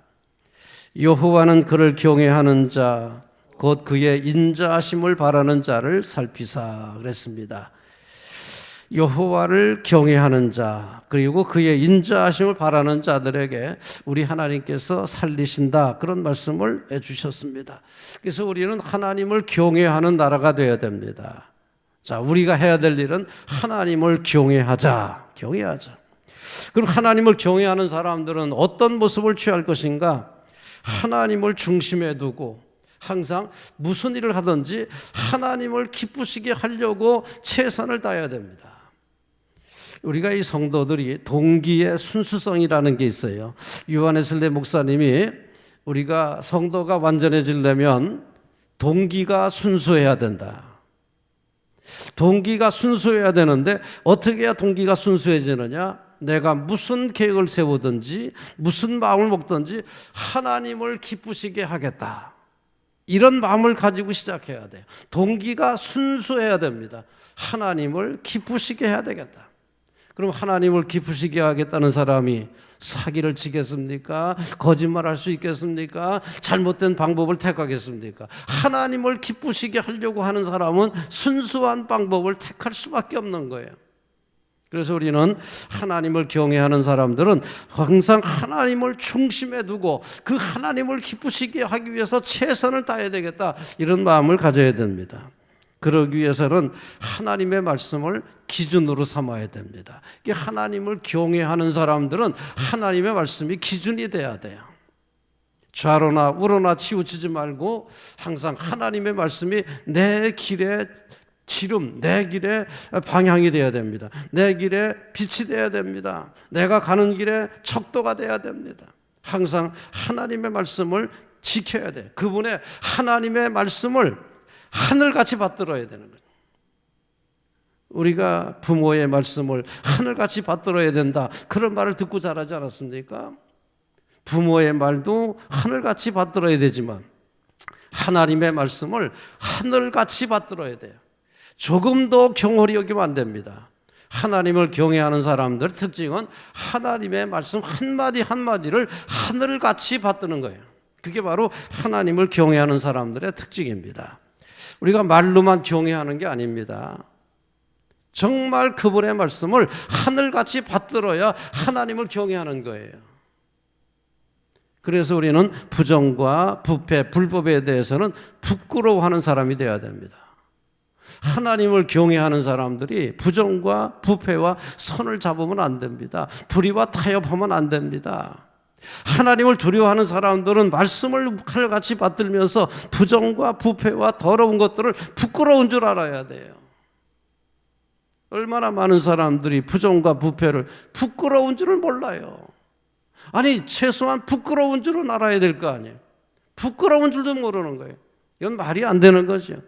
여호와는 그를 경외하는 자, 곧 그의 인자하심을 바라는 자를 살피사 그랬습니다. 여호와를 경외하는 자, 그리고 그의 인자하심을 바라는 자들에게 우리 하나님께서 살리신다, 그런 말씀을 해주셨습니다. 그래서 우리는 하나님을 경외하는 나라가 되어야 됩니다. 자, 우리가 해야 될 일은 하나님을 경외하자. 그럼 하나님을 경외하는 사람들은 어떤 모습을 취할 것인가? 하나님을 중심에 두고 항상 무슨 일을 하든지 하나님을 기쁘시게 하려고 최선을 다해야 됩니다. 우리가 이 성도들이 동기의 순수성이라는 게 있어요. 요한에슬레 목사님이 우리가 성도가 완전해지려면 동기가 순수해야 된다. 동기가 순수해야 되는데 어떻게 해야 동기가 순수해지느냐? 내가 무슨 계획을 세우든지 무슨 마음을 먹든지 하나님을 기쁘시게 하겠다. 이런 마음을 가지고 시작해야 돼요. 동기가 순수해야 됩니다. 하나님을 기쁘시게 해야 되겠다. 그럼 하나님을 기쁘시게 하겠다는 사람이 사기를 치겠습니까? 거짓말할 수 있겠습니까? 잘못된 방법을 택하겠습니까? 하나님을 기쁘시게 하려고 하는 사람은 순수한 방법을 택할 수밖에 없는 거예요. 그래서 우리는 하나님을 경외하는 사람들은 항상 하나님을 중심에 두고 그 하나님을 기쁘시게 하기 위해서 최선을 다해야 되겠다, 이런 마음을 가져야 됩니다. 그러기 위해서는 하나님의 말씀을 기준으로 삼아야 됩니다. 하나님을 경외하는 사람들은 하나님의 말씀이 기준이 돼야 돼요. 좌로나 우로나 치우치지 말고 항상 하나님의 말씀이 내 길의 지름, 내 길의 방향이 되어야 됩니다. 내 길의 빛이 되어야 됩니다. 내가 가는 길의 척도가 되어야 됩니다. 항상 하나님의 말씀을 지켜야 돼요. 그분의 하나님의 말씀을 하늘같이 받들어야 되는 거예요. 우리가 부모의 말씀을 하늘같이 받들어야 된다, 그런 말을 듣고 자라지 않았습니까? 부모의 말도 하늘같이 받들어야 되지만 하나님의 말씀을 하늘같이 받들어야 돼요. 조금도 경홀히 여기면 안 됩니다. 하나님을 경외하는 사람들의 특징은 하나님의 말씀 한마디 한마디를 하늘같이 받드는 거예요. 그게 바로 하나님을 경외하는 사람들의 특징입니다. 우리가 말로만 경외하는 게 아닙니다. 정말 그분의 말씀을 하늘같이 받들어야 하나님을 경외하는 거예요. 그래서 우리는 부정과 부패, 불법에 대해서는 부끄러워하는 사람이 되어야 됩니다. 하나님을 경외하는 사람들이 부정과 부패와 선을 잡으면 안 됩니다. 불의와 타협하면 안 됩니다. 하나님을 두려워하는 사람들은 말씀을 칼같이 받들면서 부정과 부패와 더러운 것들을 부끄러운 줄 알아야 돼요. 얼마나 많은 사람들이 부정과 부패를 부끄러운 줄을 몰라요. 아니, 최소한 부끄러운 줄은 알아야 될 거 아니에요. 부끄러운 줄도 모르는 거예요. 이건 말이 안 되는 거죠.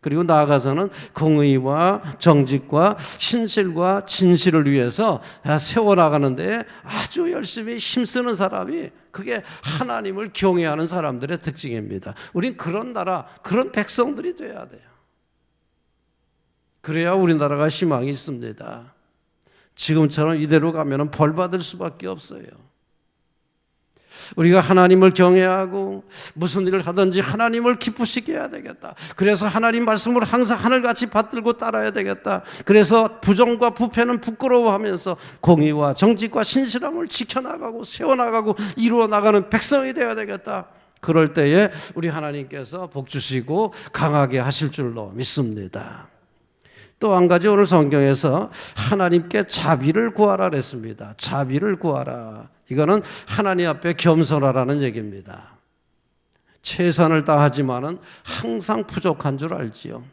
그리고 나아가서는 공의와 정직과 신실과 진실을 위해서 세워나가는데 아주 열심히 힘쓰는 사람이, 그게 하나님을 경외하는 사람들의 특징입니다. 우린 그런 나라, 그런 백성들이 돼야 돼요. 그래야 우리나라가 희망이 있습니다. 지금처럼 이대로 가면 벌 받을 수밖에 없어요. 우리가 하나님을 경외하고 무슨 일을 하든지 하나님을 기쁘시게 해야 되겠다. 그래서 하나님 말씀을 항상 하늘같이 받들고 따라야 되겠다. 그래서 부정과 부패는 부끄러워하면서 공의와 정직과 신실함을 지켜나가고 세워나가고 이루어나가는 백성이 되어야 되겠다. 그럴 때에 우리 하나님께서 복 주시고 강하게 하실 줄로 믿습니다. 또 한 가지, 오늘 성경에서 하나님께 자비를 구하라 그랬습니다. 자비를 구하라. 이거는 하나님 앞에 겸손하라는 얘기입니다. 최선을 다하지만은 항상 부족한 줄 알지요.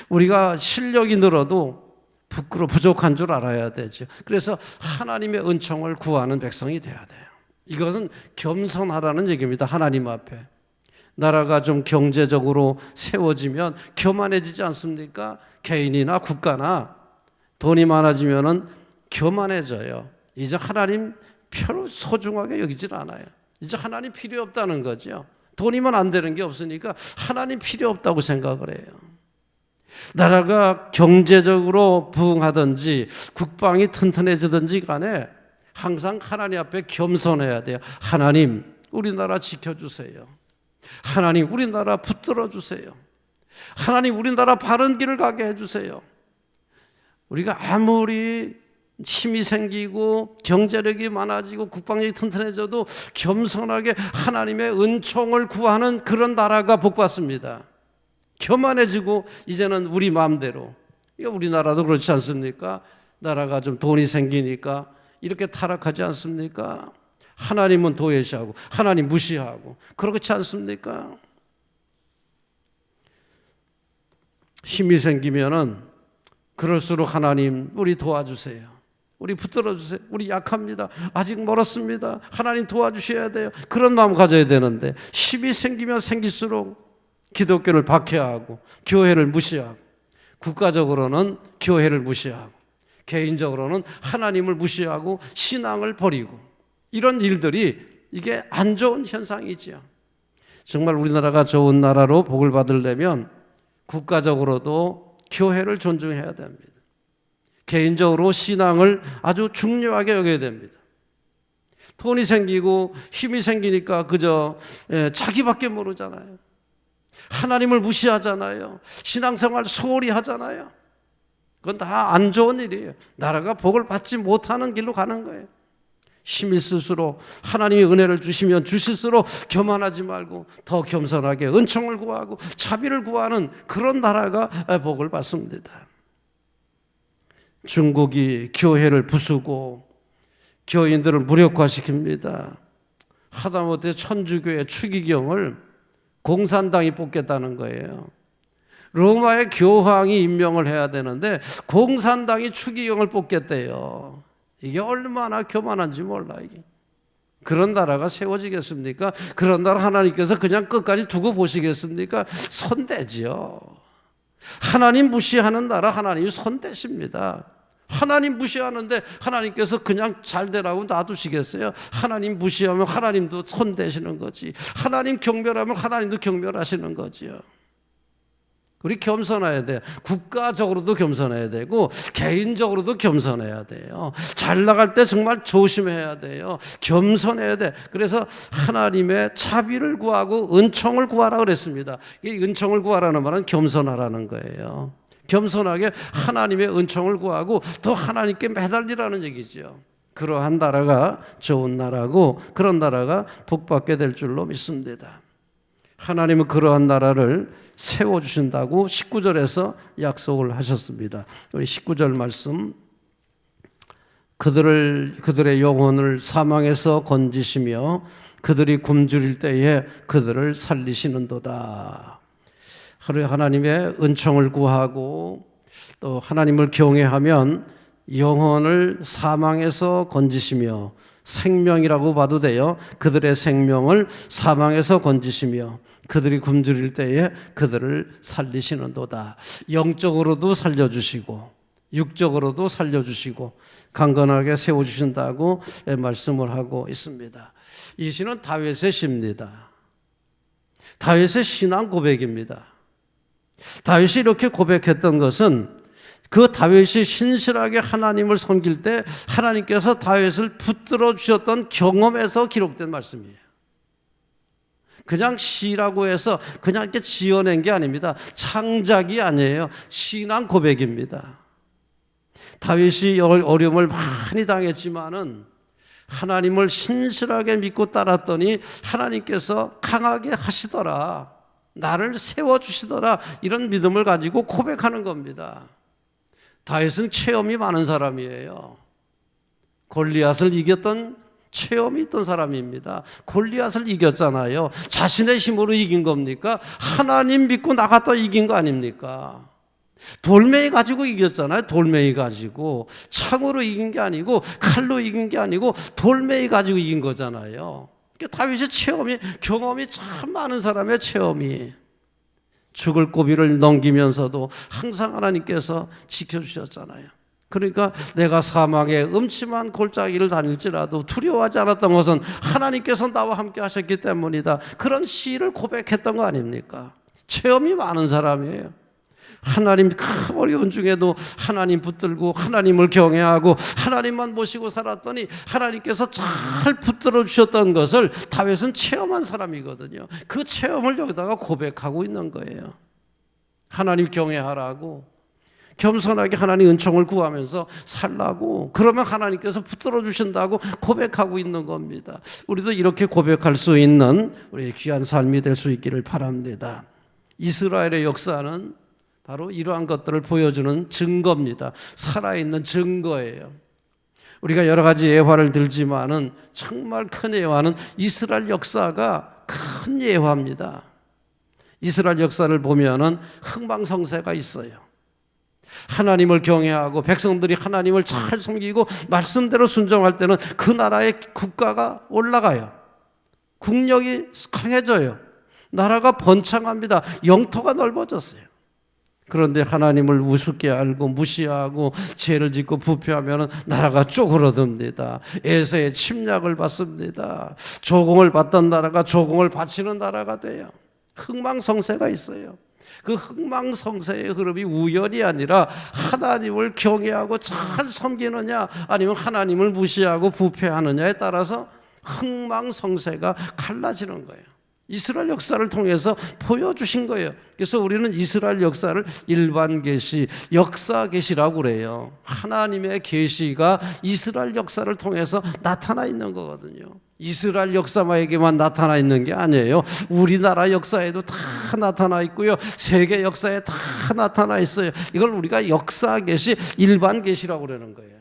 우리가 실력이 늘어도 부족한 줄 알아야 되죠. 그래서 하나님의 은총을 구하는 백성이 돼야 돼요. 이것은 겸손하라는 얘기입니다. 하나님 앞에. 나라가 좀 경제적으로 세워지면 교만해지지 않습니까? 개인이나 국가나 돈이 많아지면은 교만해져요. 이제 하나님 별로 소중하게 여기질 않아요. 이제 하나님 필요 없다는 거죠. 돈이면 안 되는 게 없으니까 하나님 필요 없다고 생각을 해요. 나라가 경제적으로 부흥하든지 국방이 튼튼해지든지 간에 항상 하나님 앞에 겸손해야 돼요. 하나님, 우리나라 지켜주세요. 하나님, 우리나라 붙들어 주세요. 하나님, 우리나라 바른 길을 가게 해주세요. 우리가 아무리 힘이 생기고 경제력이 많아지고 국방력이 튼튼해져도 겸손하게 하나님의 은총을 구하는 그런 나라가 복받습니다. 교만해지고 이제는 우리 마음대로, 이거 우리나라도 그렇지 않습니까? 나라가 좀 돈이 생기니까 이렇게 타락하지 않습니까? 하나님은 도외시하고 하나님 무시하고 그렇지 않습니까? 힘이 생기면은 그럴수록 하나님, 우리 도와주세요. 우리 붙들어 주세요. 우리 약합니다. 아직 멀었습니다. 하나님 도와주셔야 돼요. 그런 마음 가져야 되는데 힘이 생기면 생길수록 기독교를 박해하고 교회를 무시하고 국가적으로는 교회를 무시하고 개인적으로는 하나님을 무시하고 신앙을 버리고 이런 일들이 이게 안 좋은 현상이지요. 정말 우리나라가 좋은 나라로 복을 받으려면 국가적으로도 교회를 존중해야 됩니다. 개인적으로 신앙을 아주 중요하게 여겨야 됩니다. 돈이 생기고 힘이 생기니까 그저 자기밖에 모르잖아요. 하나님을 무시하잖아요. 신앙생활 소홀히 하잖아요. 그건 다 안 좋은 일이에요. 나라가 복을 받지 못하는 길로 가는 거예요. 힘이 있을수록 하나님이 은혜를 주시면 주실수록 교만하지 말고 더 겸손하게 은총을 구하고 자비를 구하는 그런 나라가 복을 받습니다. 중국이 교회를 부수고 교인들을 무력화시킵니다. 하다못해 천주교의 추기경을 공산당이 뽑겠다는 거예요. 로마의 교황이 임명을 해야 되는데 공산당이 추기경을 뽑겠대요. 이게 얼마나 교만한지 몰라 이게. 그런 나라가 세워지겠습니까? 그런 나라 하나님께서 그냥 끝까지 두고 보시겠습니까? 손대지요. 하나님 무시하는 나라 하나님이 손대십니다. 하나님 무시하는데 하나님께서 그냥 잘 되라고 놔두시겠어요? 하나님 무시하면 하나님도 손대시는 거지. 하나님 경멸하면 하나님도 경멸하시는 거지요. 우리 겸손해야 돼요. 국가적으로도 겸손해야 되고 개인적으로도 겸손해야 돼요. 잘 나갈 때 정말 조심해야 돼요. 겸손해야 돼. 그래서 하나님의 자비를 구하고 은총을 구하라 그랬습니다. 이 은총을 구하라는 말은 겸손하라는 거예요. 겸손하게 하나님의 은총을 구하고 더 하나님께 매달리라는 얘기죠. 그러한 나라가 좋은 나라고 그런 나라가 복받게 될 줄로 믿습니다. 하나님은 그러한 나라를 세워주신다고 19절에서 약속을 하셨습니다. 우리 19절 말씀, 그들의 영혼을 사망에서 건지시며 그들이 굶주릴 때에 그들을 살리시는도다. 하나님의 은총을 구하고 또 하나님을 경외하면 영혼을 사망에서 건지시며, 생명이라고 봐도 돼요. 그들의 생명을 사망에서 건지시며 그들이 굶주릴 때에 그들을 살리시는도다. 영적으로도 살려주시고 육적으로도 살려주시고 강건하게 세워주신다고 말씀을 하고 있습니다. 이 시는 다윗의 시입니다. 다윗의 신앙 고백입니다. 다윗이 이렇게 고백했던 것은 그 다윗이 신실하게 하나님을 섬길 때 하나님께서 다윗을 붙들어 주셨던 경험에서 기록된 말씀이에요. 그냥 시라고 해서 그냥 이렇게 지어낸 게 아닙니다. 창작이 아니에요. 신앙 고백입니다. 다윗이 어려움을 많이 당했지만은 하나님을 신실하게 믿고 따랐더니 하나님께서 강하게 하시더라, 나를 세워주시더라, 이런 믿음을 가지고 고백하는 겁니다. 다윗은 체험이 많은 사람이에요. 골리앗을 이겼던 체험이 있던 사람입니다. 골리앗을 이겼잖아요. 자신의 힘으로 이긴 겁니까? 하나님 믿고 나갔다 이긴 거 아닙니까? 돌멩이 가지고 이겼잖아요. 돌멩이 가지고. 창으로 이긴 게 아니고 칼로 이긴 게 아니고 돌멩이 가지고 이긴 거잖아요. 그러니까 다윗의 경험이 참 많은 사람의 체험이. 죽을 고비를 넘기면서도 항상 하나님께서 지켜주셨잖아요. 그러니까 내가 사망의 음침한 골짜기를 다닐지라도 두려워하지 않았던 것은 하나님께서 나와 함께 하셨기 때문이다. 그런 시를 고백했던 거 아닙니까? 체험이 많은 사람이에요. 하나님 큰 어려운 중에도 하나님 붙들고 하나님을 경외하고 하나님만 모시고 살았더니 하나님께서 잘 붙들어 주셨던 것을 다윗은 체험한 사람이거든요. 그 체험을 여기다가 고백하고 있는 거예요. 하나님 경외하라고, 겸손하게 하나님 은총을 구하면서 살라고, 그러면 하나님께서 붙들어 주신다고 고백하고 있는 겁니다. 우리도 이렇게 고백할 수 있는 우리의 귀한 삶이 될 수 있기를 바랍니다. 이스라엘의 역사는 바로 이러한 것들을 보여주는 증거입니다. 살아있는 증거예요. 우리가 여러 가지 예화를 들지만은 정말 큰 예화는 이스라엘 역사가 큰 예화입니다. 이스라엘 역사를 보면은 흥망성쇠가 있어요. 하나님을 경외하고 백성들이 하나님을 잘 섬기고 말씀대로 순종할 때는 그 나라의 국가가 올라가요. 국력이 강해져요. 나라가 번창합니다. 영토가 넓어졌어요. 그런데 하나님을 우습게 알고 무시하고 죄를 짓고 부패하면 나라가 쪼그러듭니다. 에서의 침략을 받습니다. 조공을 받던 나라가 조공을 바치는 나라가 돼요. 흥망성쇠가 있어요. 그 흥망성쇠의 흐름이 우연이 아니라 하나님을 경외하고 잘 섬기느냐 아니면 하나님을 무시하고 부패하느냐에 따라서 흥망성쇠가 갈라지는 거예요. 이스라엘 역사를 통해서 보여주신 거예요. 그래서 우리는 이스라엘 역사를 일반 계시, 역사 계시라고 그래요. 하나님의 계시가 이스라엘 역사를 통해서 나타나 있는 거거든요. 이스라엘 역사에게만 나타나 있는 게 아니에요. 우리나라 역사에도 다 나타나 있고요. 세계 역사에 다 나타나 있어요. 이걸 우리가 역사 계시, 일반 계시라고 그러는 거예요.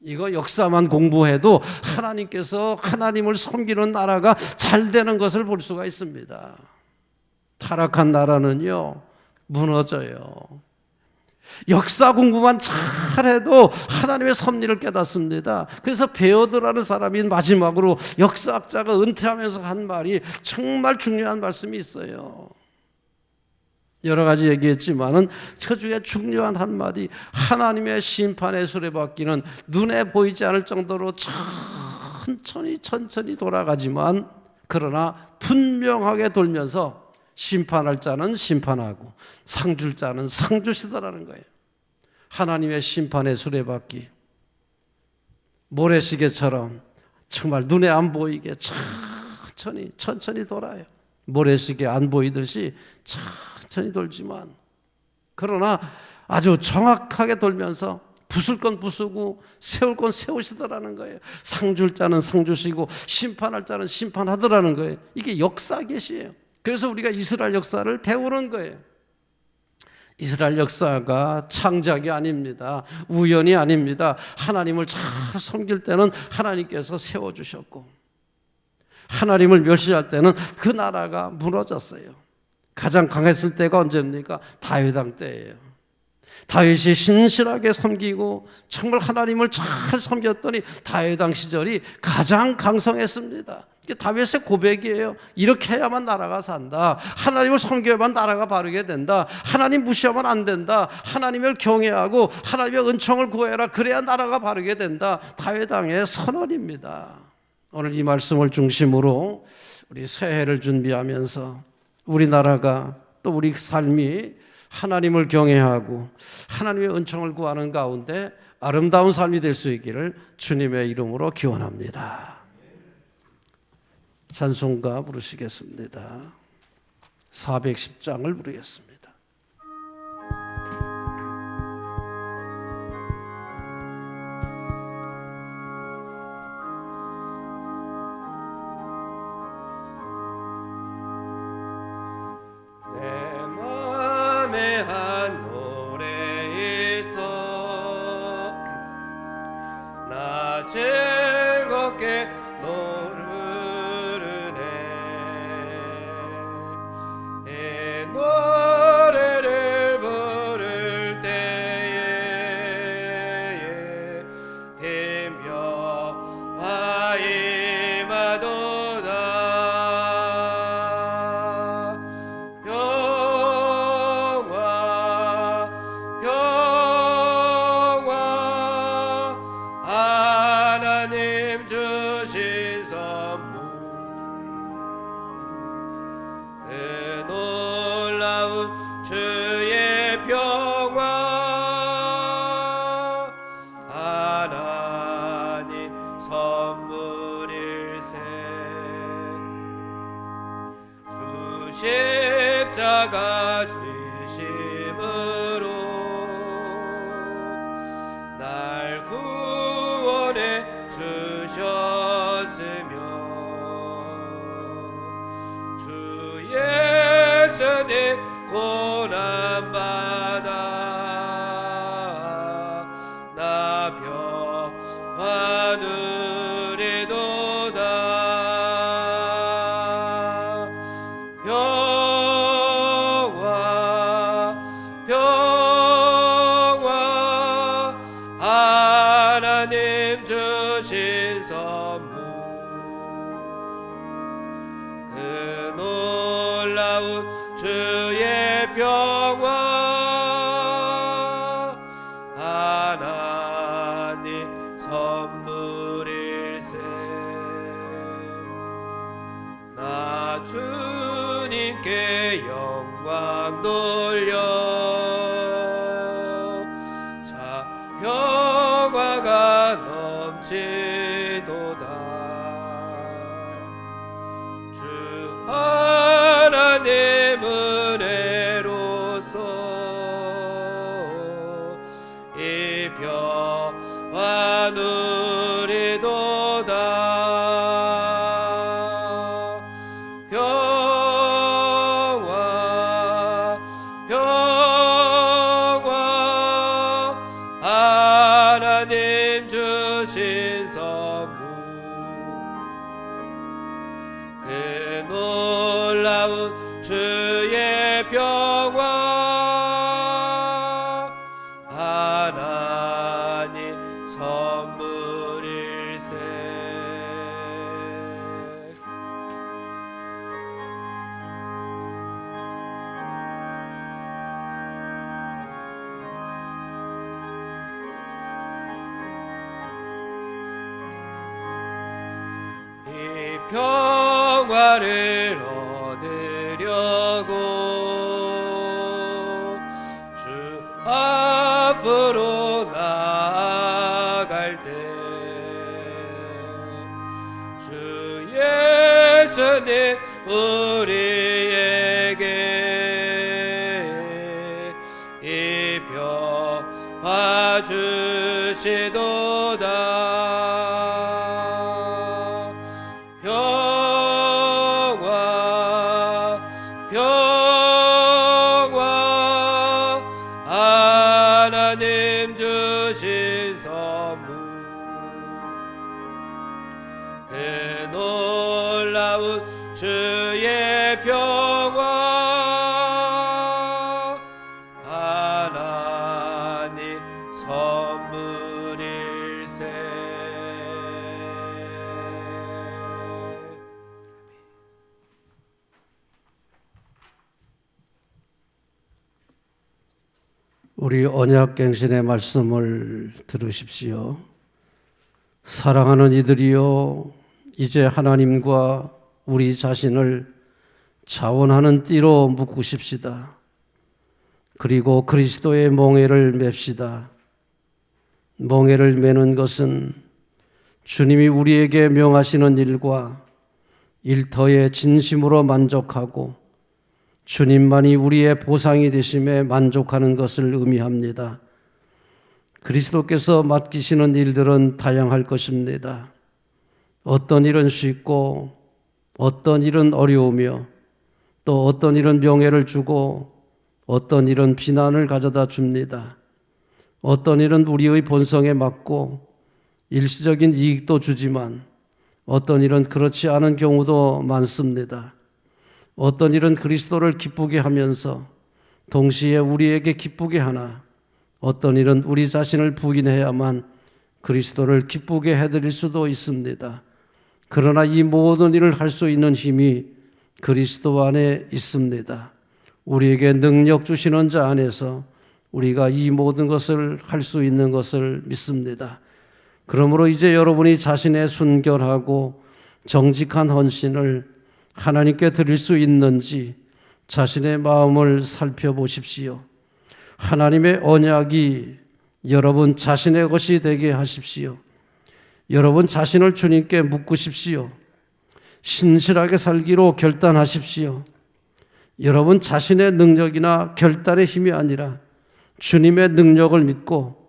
이거 역사만 공부해도 하나님께서 하나님을 섬기는 나라가 잘 되는 것을 볼 수가 있습니다. 타락한 나라는요, 무너져요. 역사 공부만 잘해도 하나님의 섭리를 깨닫습니다. 그래서 베어드라는 사람이 마지막으로 역사학자가 은퇴하면서 한 말이 정말 중요한 말씀이 있어요. 여러 가지 얘기했지만은 그 중에 중요한 한마디, 하나님의 심판의 수레바퀴는 눈에 보이지 않을 정도로 천천히 돌아가지만 그러나 분명하게 돌면서 심판할 자는 심판하고 상 줄 자는 상 주시더라는 거예요. 하나님의 심판의 수레바퀴 모래시계처럼 정말 눈에 안 보이게 천천히 돌아요. 모래시계 안 보이듯이 천천히 돌지만 그러나 아주 정확하게 돌면서 부술 건 부수고 세울 건 세우시더라는 거예요. 상 줄 자는 상 주시고 심판할 자는 심판하더라는 거예요. 이게 역사 계시예요. 그래서 우리가 이스라엘 역사를 배우는 거예요. 이스라엘 역사가 창작이 아닙니다. 우연이 아닙니다. 하나님을 잘 섬길 때는 하나님께서 세워주셨고 하나님을 멸시할 때는 그 나라가 무너졌어요. 가장 강했을 때가 언제입니까? 다윗 왕 때예요. 다윗이 신실하게 섬기고 정말 하나님을 잘 섬겼더니 다윗 왕 시절이 가장 강성했습니다. 이게 다윗의 고백이에요. 이렇게 해야만 나라가 산다. 하나님을 섬겨야만 나라가 바르게 된다. 하나님 무시하면 안 된다. 하나님을 경외하고 하나님의 은총을 구해라. 그래야 나라가 바르게 된다. 다윗 왕의 선언입니다. 오늘 이 말씀을 중심으로 우리 새해를 준비하면서 우리나라가 또 우리 삶이 하나님을 경외하고 하나님의 은총을 구하는 가운데 아름다운 삶이 될 수 있기를 주님의 이름으로 기원합니다. 찬송가 부르시겠습니다. 410장을 부르겠습니다. 즐겁게 노르네 이 노래를 부를 때에 힘겨와 임하도다 영화 하나님 주신 선물 그 놀라운 주의 평화 하나님 선물일세 주 십자가 지심으로 날 구원해 주셨으며 주 예수님 고난받아 나 평화 누리도다 평화 하나님 주신 선물 그 놀라운 주의 평화 영광 돌려 자 평화가 넘치도다. 주 하나님 은혜로서 이 평화 누리도다. 평화 평화 하나님 주신 선물 그 놀라운 주의 평화 하나님 선물일세. 이 평화를 얻으려고 주 앞으로 나아갈 때 주 예수님 우리에게 이 평화 주시도다. 평화 평화 하나님 주신 선물 그 놀라운 주의 평화 하나님 선물일세. 우리 언약갱신의 말씀을 들으십시오. 사랑하는 이들이여, 이제 하나님과 우리 자신을 자원하는 띠로 묶으십시다. 그리고 그리스도의 멍에를 맵시다. 멍에를 매는 것은 주님이 우리에게 명하시는 일과 일터에 진심으로 만족하고 주님만이 우리의 보상이 되심에 만족하는 것을 의미합니다. 그리스도께서 맡기시는 일들은 다양할 것입니다. 어떤 일은 쉽고 어떤 일은 어려우며 또 어떤 일은 명예를 주고 어떤 일은 비난을 가져다 줍니다. 어떤 일은 우리의 본성에 맞고 일시적인 이익도 주지만 어떤 일은 그렇지 않은 경우도 많습니다. 어떤 일은 그리스도를 기쁘게 하면서 동시에 우리에게 기쁘게 하나 어떤 일은 우리 자신을 부인해야만 그리스도를 기쁘게 해드릴 수도 있습니다. 그러나 이 모든 일을 할 수 있는 힘이 그리스도 안에 있습니다. 우리에게 능력 주시는 자 안에서 우리가 이 모든 것을 할 수 있는 것을 믿습니다. 그러므로 이제 여러분이 자신의 순결하고 정직한 헌신을 하나님께 드릴 수 있는지 자신의 마음을 살펴보십시오. 하나님의 언약이 여러분 자신의 것이 되게 하십시오. 여러분 자신을 주님께 묶으십시오. 신실하게 살기로 결단하십시오. 여러분 자신의 능력이나 결단의 힘이 아니라 주님의 능력을 믿고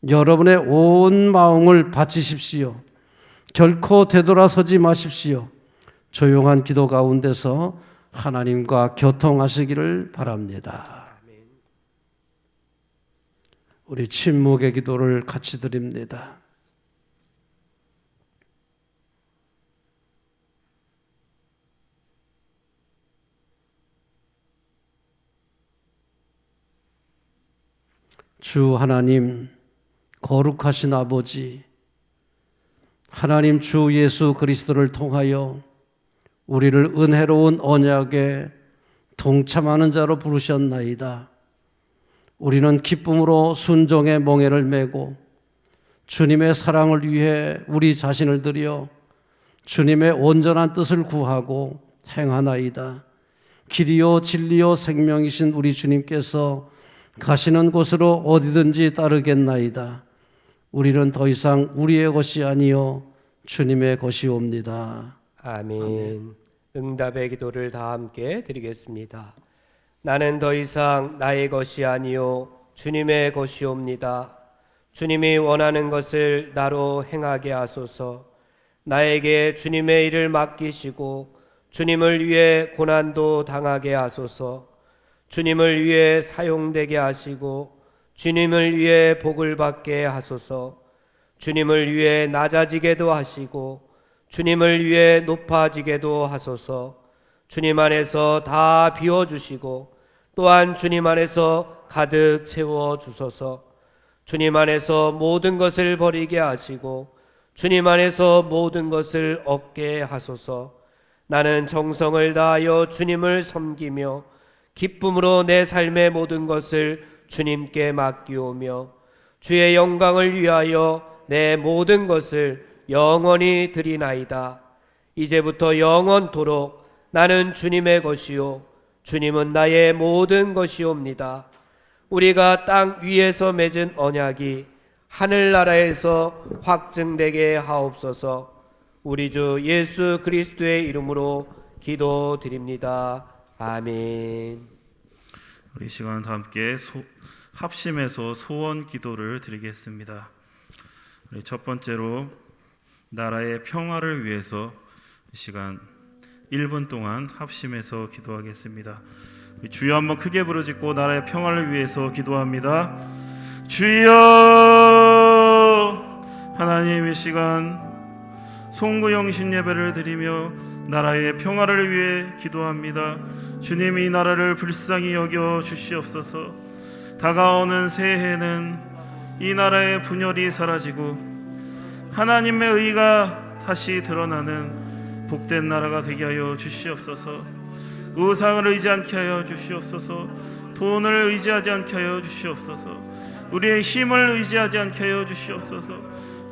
여러분의 온 마음을 바치십시오. 결코 되돌아서지 마십시오. 조용한 기도 가운데서 하나님과 교통하시기를 바랍니다. 우리 침묵의 기도를 같이 드립니다. 주 하나님, 거룩하신 아버지, 하나님 주 예수 그리스도를 통하여 우리를 은혜로운 언약에 동참하는 자로 부르셨나이다. 우리는 기쁨으로 순종의 멍에를 메고 주님의 사랑을 위해 우리 자신을 드려 주님의 온전한 뜻을 구하고 행하나이다. 길이요 진리요 생명이신 우리 주님께서 가시는 곳으로 어디든지 따르겠나이다. 우리는 더 이상 우리의 것이 아니요 주님의 것이옵니다. 아멘. 응답의 기도를 다 함께 드리겠습니다. 나는 더 이상 나의 것이 아니요 주님의 것이옵니다. 주님이 원하는 것을 나로 행하게 하소서. 나에게 주님의 일을 맡기시고 주님을 위해 고난도 당하게 하소서. 주님을 위해 사용되게 하시고 주님을 위해 복을 받게 하소서. 주님을 위해 낮아지게도 하시고 주님을 위해 높아지게도 하소서. 주님 안에서 다 비워주시고 또한 주님 안에서 가득 채워주소서. 주님 안에서 모든 것을 버리게 하시고 주님 안에서 모든 것을 얻게 하소서. 나는 정성을 다하여 주님을 섬기며 기쁨으로 내 삶의 모든 것을 주님께 맡기오며 주의 영광을 위하여 내 모든 것을 영원히 드리나이다. 이제부터 영원토록 나는 주님의 것이요 주님은 나의 모든 것이옵니다. 우리가 땅 위에서 맺은 언약이 하늘나라에서 확증되게 하옵소서. 우리 주 예수 그리스도의 이름으로 기도드립니다. 아멘. 우리 시간 다 함께 합심해서 소원 기도를 드리겠습니다. 우리 첫 번째로 나라의 평화를 위해서 이 시간 1분 동안 합심해서 기도하겠습니다. 주여 한번 크게 부르짖고 나라의 평화를 위해서 기도합니다. 주여, 하나님 이 시간 송구영신 예배를 드리며 나라의 평화를 위해 기도합니다. 주님 이 나라를 불쌍히 여겨 주시옵소서. 다가오는 새해는 이 나라의 분열이 사라지고 하나님의 의가 다시 드러나는 복된 나라가 되게 하여 주시옵소서. 우상을 의지 않게 하여 주시옵소서. 돈을 의지하지 않게 하여 주시옵소서. 우리의 힘을 의지하지 않게 하여 주시옵소서.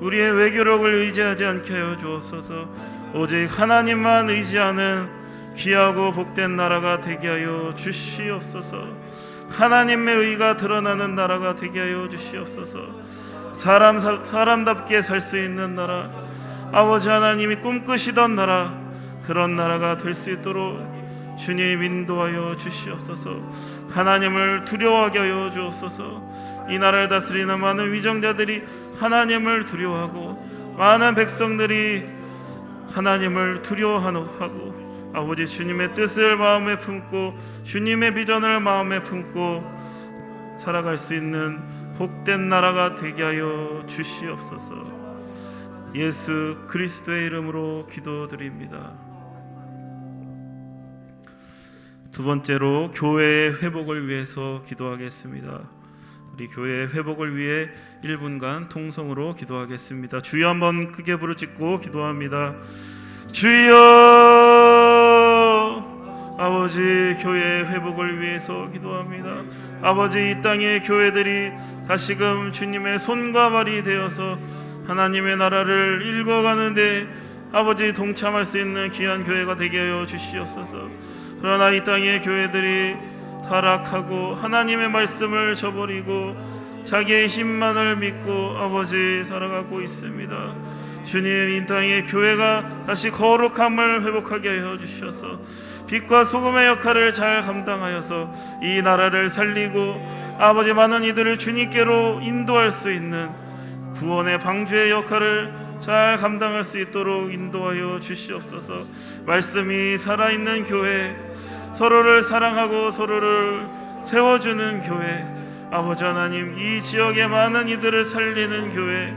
우리의 외교력을 의지하지 않게 하여 주옵소서. 오직 하나님만 의지하는 귀하고 복된 나라가 되게 하여 주시옵소서. 하나님의 의가 드러나는 나라가 되게 하여 주시옵소서. 사람답게 살 수 있는 나라, 아버지 하나님이 꿈꾸시던 나라, 그런 나라가 될 수 있도록 주님 인도하여 주시옵소서. 하나님을 두려워하게 하여 주옵소서. 이 나라를 다스리는 많은 위정자들이 하나님을 두려워하고 많은 백성들이 하나님을 두려워하고 아버지 주님의 뜻을 마음에 품고 주님의 비전을 마음에 품고 살아갈 수 있는 복된 나라가 되게 하여 주시옵소서. 예수 그리스도의 이름으로 기도드립니다. 두 번째로 교회의 회복을 위해서 기도하겠습니다. 우리 교회의 회복을 위해 1분간 통성으로 기도하겠습니다. 주여 한번 크게 부르짖고 기도합니다. 주여, 아버지 교회의 회복을 위해서 기도합니다. 아버지 이 땅의 교회들이 다시금 주님의 손과 발이 되어서 하나님의 나라를 읽어가는데 아버지 동참할 수 있는 귀한 교회가 되게 하여 주시옵소서. 그러나 이 땅의 교회들이 타락하고 하나님의 말씀을 저버리고 자기의 힘만을 믿고 아버지 살아가고 있습니다. 주님, 이 땅의 교회가 다시 거룩함을 회복하게 하여 주셔서 빛과 소금의 역할을 잘 감당하여서 이 나라를 살리고 아버지 많은 이들을 주님께로 인도할 수 있는 구원의 방주의 역할을 잘 감당할 수 있도록 인도하여 주시옵소서. 말씀이 살아있는 교회, 서로를 사랑하고 서로를 세워주는 교회, 아버지 하나님 이 지역의 많은 이들을 살리는 교회,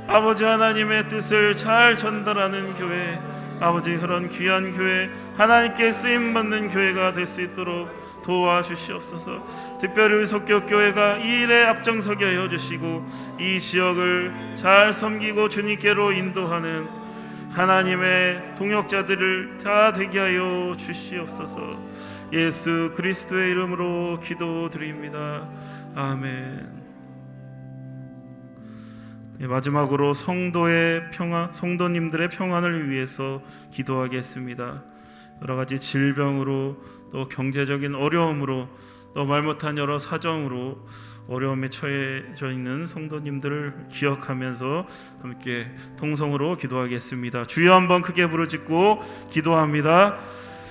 아버지 하나님의 뜻을 잘 전달하는 교회, 아버지 그런 귀한 교회, 하나님께 쓰임받는 교회가 될 수 있도록 도와주시옵소서. 특별히 의석교교회가 이 일에 앞장서게 하여 주시고 이 지역을 잘 섬기고 주님께로 인도하는 하나님의 동역자들을 다 되게 하여 주시옵소서. 예수 그리스도의 이름으로 기도드립니다. 아멘. 마지막으로 성도의 평안, 성도님들의 평안을 위해서 기도하겠습니다. 여러 가지 질병으로 또 경제적인 어려움으로 또 말 못한 여러 사정으로 어려움에 처해져 있는 성도님들을 기억하면서 함께 통성으로 기도하겠습니다. 주여 한번 크게 부르짖고 기도합니다.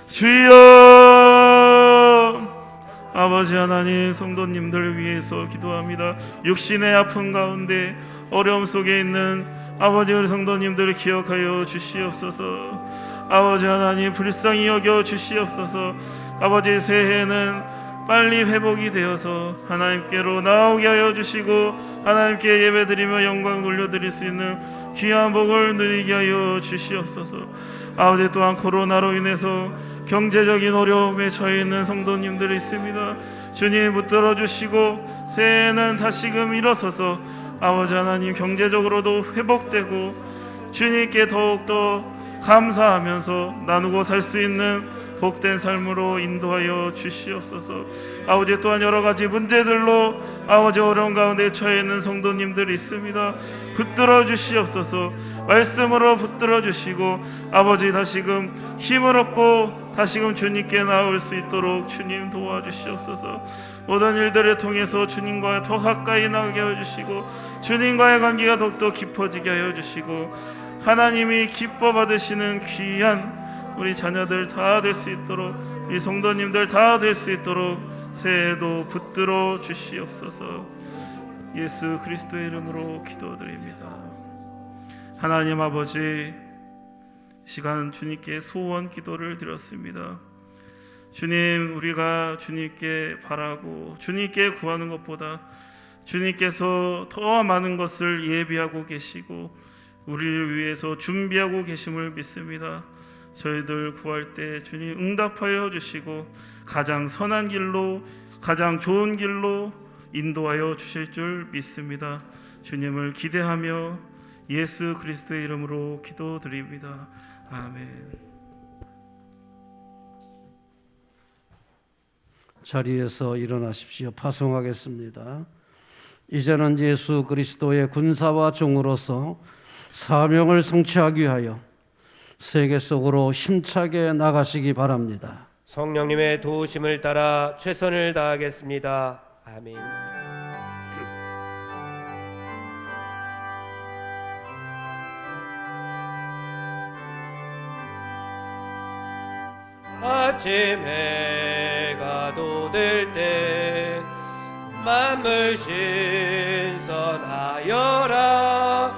주여! 아버지 하나님, 성도님들을 위해서 기도합니다. 육신의 아픔 가운데 어려움 속에 있는 아버지 우리 성도님들을 기억하여 주시옵소서. 아버지 하나님, 불쌍히 여겨 주시옵소서. 아버지, 새해에는 빨리 회복이 되어서 하나님께로 나오게 하여 주시고 하나님께 예배드리며 영광 돌려드릴 수 있는 귀한 복을 누리게 하여 주시옵소서. 아버지, 또한 코로나로 인해서 경제적인 어려움에 처해 있는 성도님들이 있습니다. 주님 붙들어 주시고 새해에는 다시금 일어서서 아버지 하나님, 경제적으로도 회복되고 주님께 더욱더 감사하면서 나누고 살 수 있는 복된 삶으로 인도하여 주시옵소서. 아버지, 또한 여러 가지 문제들로 아버지 어려운 가운데 처해 있는 성도님들이 있습니다. 붙들어 주시옵소서. 말씀으로 붙들어 주시고 아버지, 다시금 힘을 얻고 다시금 주님께 나올 수 있도록 주님 도와주시옵소서. 모든 일들을 통해서 주님과 더 가까이 나게 하여 주시고 주님과의 관계가 더욱더 깊어지게 하여 주시고 하나님이 기뻐 받으시는 귀한 우리 자녀들 다 될 수 있도록, 우리 성도님들 다 될 수 있도록 새해에도 붙들어 주시옵소서. 예수 그리스도의 이름으로 기도드립니다. 하나님 아버지, 시간 주님께 소원 기도를 드렸습니다. 주님, 우리가 주님께 바라고 주님께 구하는 것보다 주님께서 더 많은 것을 예비하고 계시고 우리를 위해서 준비하고 계심을 믿습니다. 저희들 구할 때 주님 응답하여 주시고 가장 선한 길로, 가장 좋은 길로 인도하여 주실 줄 믿습니다. 주님을 기대하며 예수 그리스도의 이름으로 기도드립니다. 아멘. 자리에서 일어나십시오. 파송하겠습니다. 이제는 예수 그리스도의 군사와 종으로서 사명을 성취하기 위하여 세계 속으로 힘차게 나가시기 바랍니다. 성령님의 도우심을 따라 최선을 다하겠습니다. 아멘. 아침 해가 돋을 때 만물 신선하여라.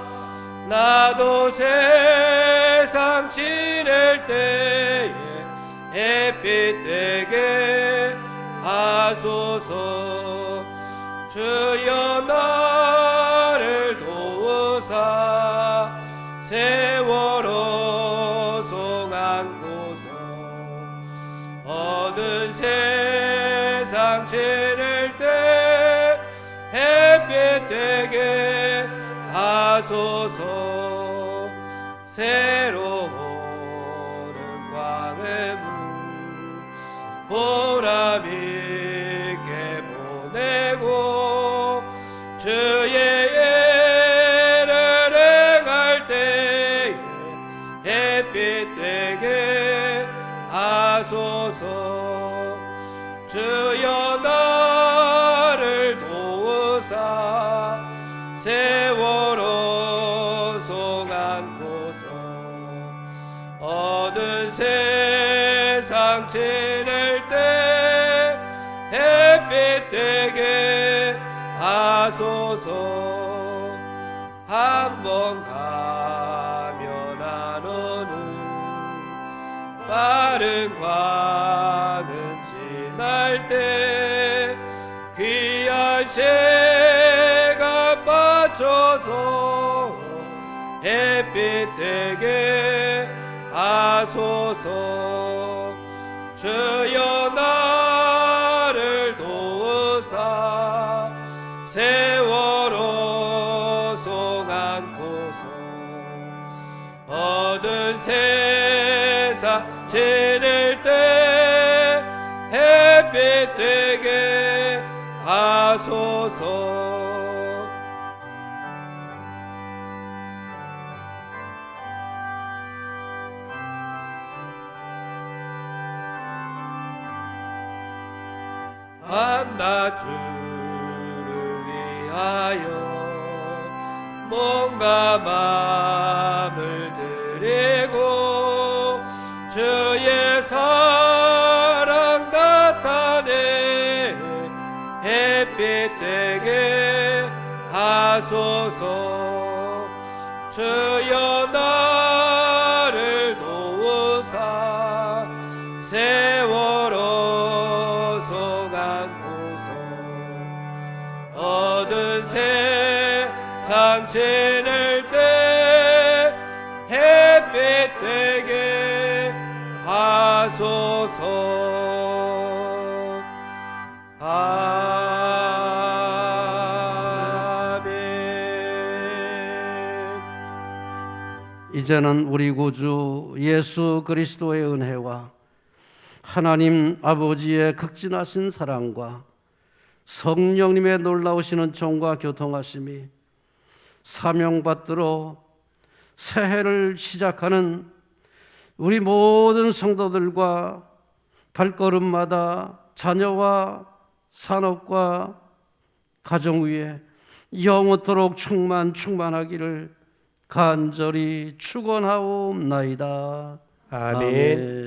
나도 세상 지낼 때에 햇빛 되게 하소서. 주여 나를 도우사 세월호 송안고서 어두운 세상 지낼 때 햇빛 되게 하소서. 새로운 광의 문 보람 있게 보내고 주의 예를 행할 때에 햇빛 되게 하소서. 주여 나를 도우사 세월호 송안고서 어두운 세상 지낼 때 햇빛 되게 하소서. 한 번 가면 안 오는 빠른 광은 지날 때 귀한 시간 맞춰서 햇빛 되게 하소서. 주여 나를 도우사 세월호 송안고서 어두운 세상 지낼 때 햇빛 되게 하소서. 밤낮주를 위하여 몸과 마음을 드리고 주의 사랑 나타내 햇빛 되게 하소서. 주여 나를 도우사 세월호 송안고서 어두운 세상 지낼 때 햇빛 되게 하소서. 이제는 우리 구주 예수 그리스도의 은혜와 하나님 아버지의 극진하신 사랑과 성령님의 놀라우시는 종과 교통하심이 사명받들어 새해를 시작하는 우리 모든 성도들과 발걸음마다 자녀와 산업과 가정 위에 영원토록 충만하기를 간절히 축원하옵나이다. 아멘.